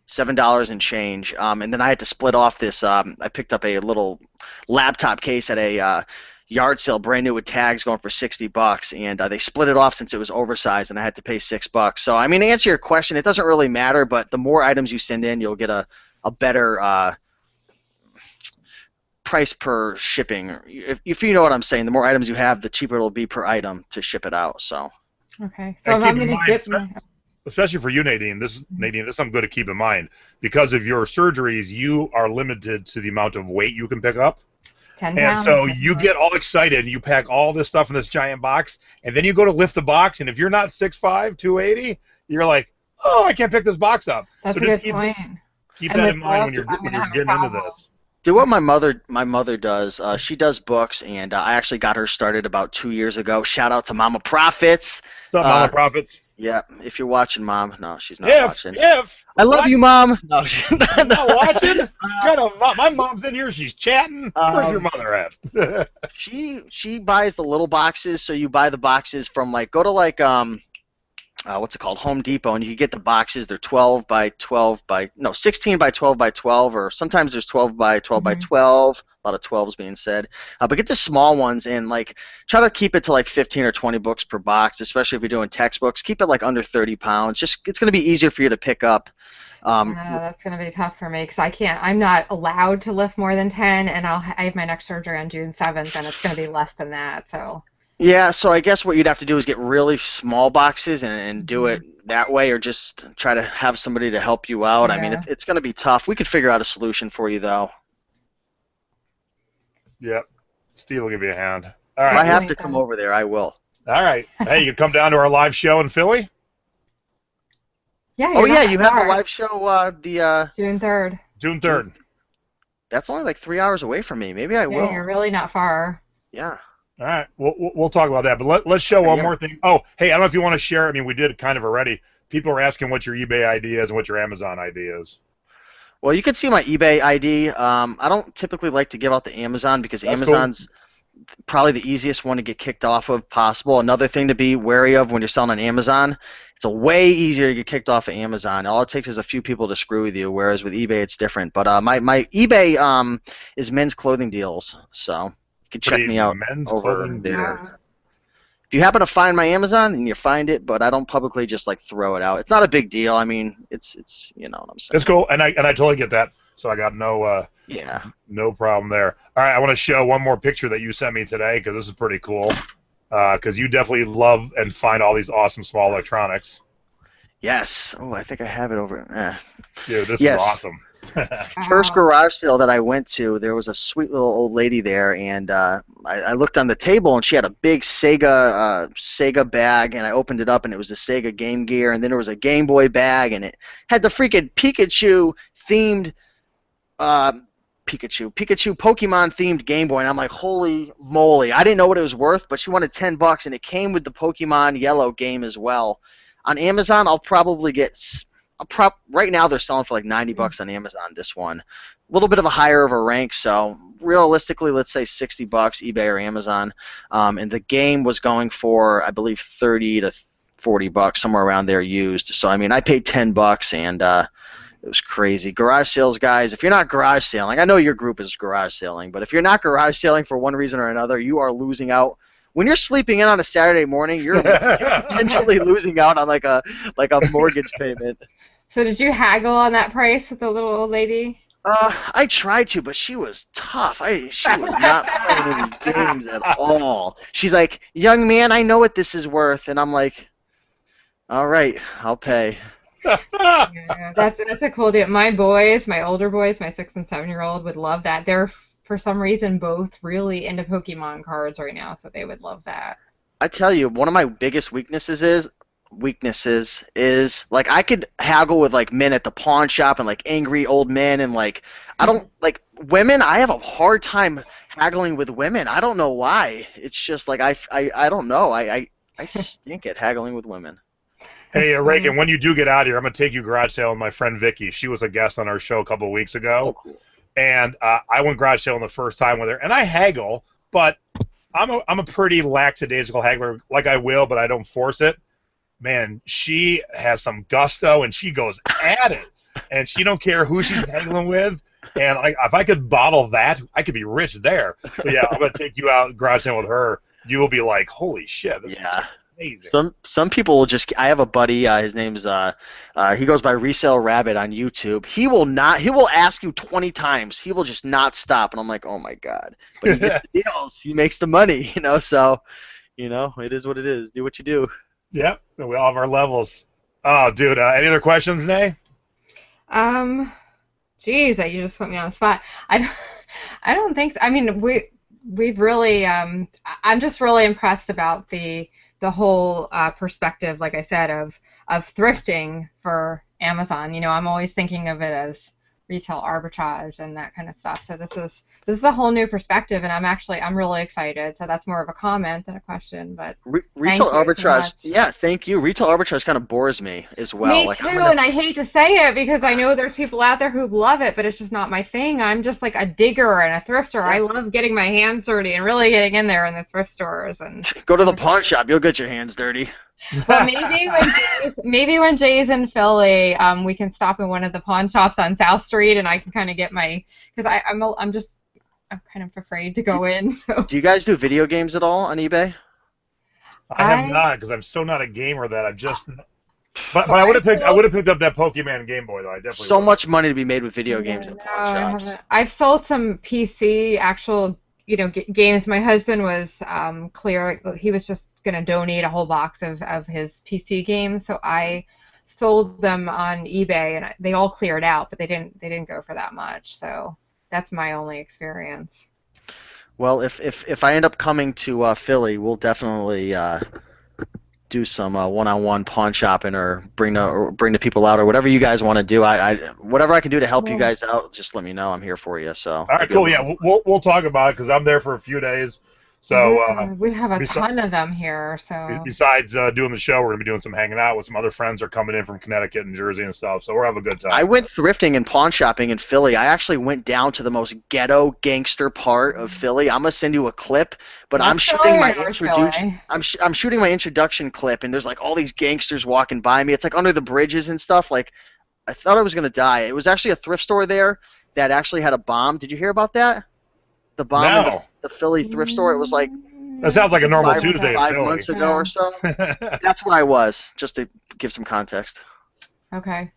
$7 and change, and then I had to split off this. I picked up a little laptop case at a yard sale, brand new with tags, going for $60, and they split it off since it was oversized, and I had to pay $6. So I mean, to answer your question, it doesn't really matter, but the more items you send in, you'll get a better price per shipping. If you know what I'm saying, the more items you have, the cheaper it'll be per item to ship it out. So. Okay, so if I'm going to dip my. Especially for you, Nadine, this is something good to keep in mind. Because of your surgeries, you are limited to the amount of weight you can pick up. 10 pounds. And so you get all excited, and you pack all this stuff in this giant box, and then you go to lift the box, and if you're not 6'5", 280, you're like, oh, I can't pick this box up. That's so a just good point. Keep that in mind when you're getting into this. Do what my mother does. She does books, and I actually got her started about 2 years ago. Shout out to Mama Profits. What's up, Mama Profits? Yeah, if you're watching, Mom. No, she's not watching. I love you, Mom. No, she's not watching. My mom's in here. She's chatting. Where's your mother at? She buys the little boxes. So you buy the boxes from go to what's it called, Home Depot, and you get the boxes. They're 16 by 12 by 12, or sometimes there's 12 by 12 by 12. A lot of 12s being said, but get the small ones and try to keep it to 15 or 20 books per box, especially if you're doing textbooks. Keep it under 30 pounds. It's going to be easier for you to pick up. That's going to be tough for me because I'm not allowed to lift more than 10, and I have my next surgery on June 7th, and it's going to be less than that. So. Yeah, so I guess what you'd have to do is get really small boxes and do it that way, or just try to have somebody to help you out. Yeah. I mean, it's going to be tough. We could figure out a solution for you, though. Yep. Steve will give you a hand. All right. If I have to come over there, I will. All right. Hey, you can come down to our live show in Philly? Yeah. You have a live show June 3rd. June 3rd. That's only 3 hours away from me. Maybe I will. Yeah, you're really not far. Yeah. All right. We'll talk about that. But let's show one more thing. Oh, hey, I don't know if you want to share. I mean, we did kind of already. People are asking what your eBay ID is and what your Amazon ID is. Well, you can see my eBay ID. I don't typically like to give out the Amazon because that's Amazon's probably the easiest one to get kicked off of possible. Another thing to be wary of when you're selling on Amazon, it's a way easier to get kicked off of Amazon. All it takes is a few people to screw with you, whereas with eBay it's different. But my eBay is men's clothing deals, so you can check me out over there. If you happen to find my Amazon, then you find it, but I don't publicly just like throw it out. It's not a big deal. I mean, it's you know what I'm saying. It's cool, and I totally get that. So I got Yeah. no problem there. All right, I want to show one more picture that you sent me today because this is pretty cool. Because you definitely love and find all these awesome small electronics. Yes. Oh, I think I have it over. Dude, this Yes. is awesome. First garage sale that I went to, there was a sweet little old lady there, and I looked on the table, and she had a big Sega bag, and I opened it up, and it was a Sega Game Gear, and then there was a Game Boy bag, and it had the freaking Pikachu themed Pokemon themed Game Boy, and I'm like, holy moly! I didn't know what it was worth, but she wanted $10, and it came with the Pokemon Yellow game as well. On Amazon, I'll probably get. Right now they're selling for like $90 on Amazon. This one, a little bit of a higher of a rank, so realistically, let's say $60, eBay or Amazon. And the game was going for, I believe, $30 to $40, somewhere around there used. So I mean, I paid $10, and it was crazy. Garage sales, guys. If you're not garage selling, I know your group is garage selling, but if you're not garage selling for one reason or another, you are losing out. When you're sleeping in on a Saturday morning, you're potentially losing out on like a mortgage payment. So did you haggle on that price with the little old lady? I tried to, but she was tough. She was not playing any games at all. She's like, young man, I know what this is worth. And I'm like, all right, I'll pay. Yeah, that's a cool deal. My boys, my older boys, my 6 and 7-year-old would love that. They're, for some reason, both really into Pokemon cards right now, so they would love that. I tell you, one of my biggest weaknesses is like I could haggle with like men at the pawn shop and like angry old men, and like I don't like women. I have a hard time haggling with women. I don't know why. It's just like I don't know. I stink at haggling with women. Hey, Raiken, when you do get out of here, I'm going to take you garage sale with my friend Vicky. She was a guest on our show a couple of weeks ago. Oh, cool. And I went garage selling the first time with her. And I haggle, but I'm a pretty lackadaisical haggler. Like I will, but I don't force it. Man, she has some gusto, and she goes at it. And she don't care who she's haggling with. And if I could bottle that, I could be rich there. So, yeah, I'm going to take you out garage selling with her. You will be like, holy shit, this is amazing. Some people will just. I have a buddy. His name's he goes by Resale Rabbit on YouTube. He will ask you 20 times. He will just not stop, and I'm like, oh my god. But he gets the deals. He makes the money. So, it is what it is. Do what you do. Yep. We all have our levels. Oh, dude. Any other questions, Nay? Geez, you just put me on the spot. I don't think so. I mean, we've really. I'm just really impressed about the whole perspective, like I said, of thrifting for Amazon. I'm always thinking of it as retail arbitrage and that kind of stuff. So this is a whole new perspective, and I'm really excited. So that's more of a comment than a question, but retail arbitrage. So yeah, thank you. Retail arbitrage kind of bores me as well. Me too, and I hate to say it because I know there's people out there who love it, but it's just not my thing. I'm just like a digger and a thrifter. Yeah. I love getting my hands dirty and really getting in there in the thrift stores and go to the pawn shop. You'll get your hands dirty. Well, maybe when Jay's in Philly, we can stop in one of the pawn shops on South Street, and I can kind of get because I'm kind of afraid to go in. So. Do you guys do video games at all on eBay? I have not, because I'm so not a gamer that I've just. But I would have picked up that Pokemon Game Boy though. I definitely. So much money to be made with video games in pawn shops. I've sold some PC actual games. My husband was clear. He was just going to donate a whole box of his PC games, so I sold them on eBay, and they all cleared out, but they didn't go for that much. So that's my only experience. Well, if I end up coming to Philly, we'll definitely do some one-on-one pawn shopping, or bring the people out, or whatever you guys want to do. Whatever I can do to help you guys out, just let me know. I'm here for you. So. All right, cool. Yeah, we'll talk about it because I'm there for a few days. So we have a ton of them here. So besides doing the show, we're gonna be doing some hanging out with some other friends. Are coming in from Connecticut and Jersey and stuff. So we're having a good time. I went thrifting and pawn shopping in Philly. I actually went down to the most ghetto gangster part of Philly. I'm gonna send you a clip, but I'm shooting my introduction clip, and there's like all these gangsters walking by me. It's like under the bridges and stuff. Like I thought I was gonna die. It was actually a thrift store there that actually had a bomb. Did you hear about that? The bomb in the Philly thrift store. It was like That sounds like a normal five, Tuesday in 5 months Philly. ago or so. That's where I was, just to give some context. Okay.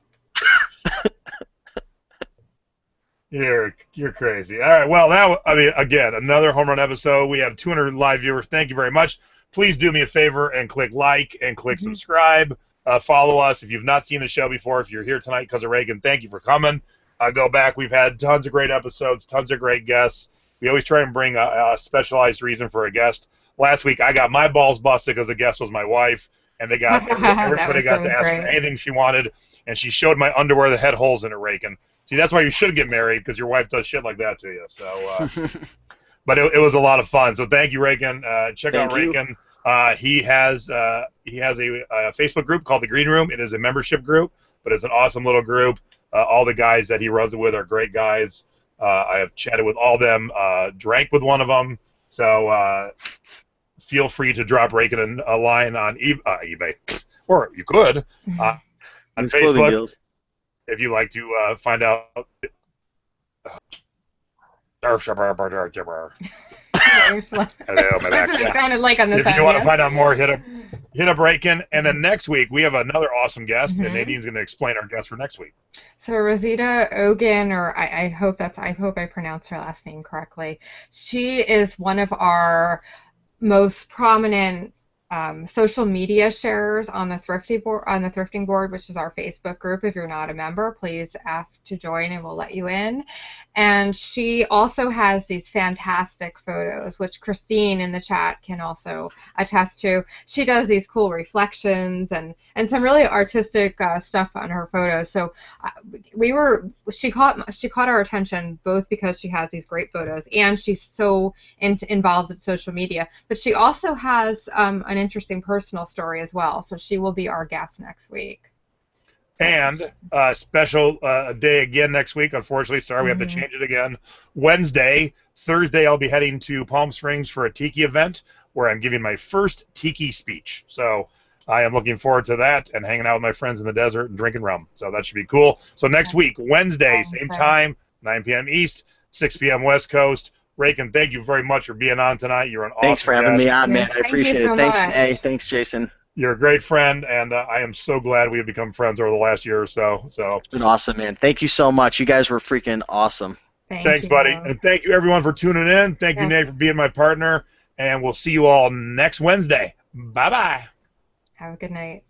You're crazy. All right. Well, again, another home run episode. We have 200 live viewers. Thank you very much. Please do me a favor and click like and click subscribe. Follow us if you've not seen the show before. If you're here tonight because of Raiken, thank you for coming. Go back. We've had tons of great episodes, tons of great guests. We always try and bring a specialized reason for a guest. Last week, I got my balls busted because the guest was my wife, and everybody got to ask her anything she wanted, and she showed my underwear that had holes in it, Raiken. See, that's why you should get married, because your wife does shit like that to you. So, but it was a lot of fun. So thank you, Raiken. Check out Raiken. He has a Facebook group called The Green Room. It is a membership group, but it's an awesome little group. All the guys that he runs it with are great guys. I have chatted with all of them, drank with one of them. So feel free to drop Raiken a line on eBay, or you could on Facebook if you like to find out. Hello, my back. It sounded like on the if you want to find out more, hit up Raiken. And then next week we have another awesome guest, and Nadine's going to explain our guest for next week. So Rosita Ogan, or I hope I pronounced her last name correctly. She is one of our most prominent social media sharers on the Thrifting board, which is our Facebook group. If you're not a member, please ask to join and we'll let you in. And she also has these fantastic photos, which Christine in the chat can also attest to. She does these cool reflections and some really artistic stuff on her photos. So she caught our attention both because she has these great photos and she's so involved in social media. But she also has an interesting personal story as well. So she will be our guest next week. And special day again next week. Unfortunately, sorry, we have to change it again. Thursday, I'll be heading to Palm Springs for a tiki event where I'm giving my first tiki speech. So I am looking forward to that and hanging out with my friends in the desert and drinking rum. So that should be cool. So next week, Wednesday, same time, 9 p.m. East, 6 p.m. West Coast. Raiken, thank you very much for being on tonight. You're an awesome Thanks for having me on, man. Yes, I appreciate it. so Thanks, much. Nay. Thanks, Jason. You're a great friend, and I am so glad we have become friends over the last year or so. It's been awesome, man. Thank you so much. You guys were freaking awesome. Thanks, buddy. And thank you, everyone, for tuning in. Thank you, Nate, for being my partner. And we'll see you all next Wednesday. Bye-bye. Have a good night.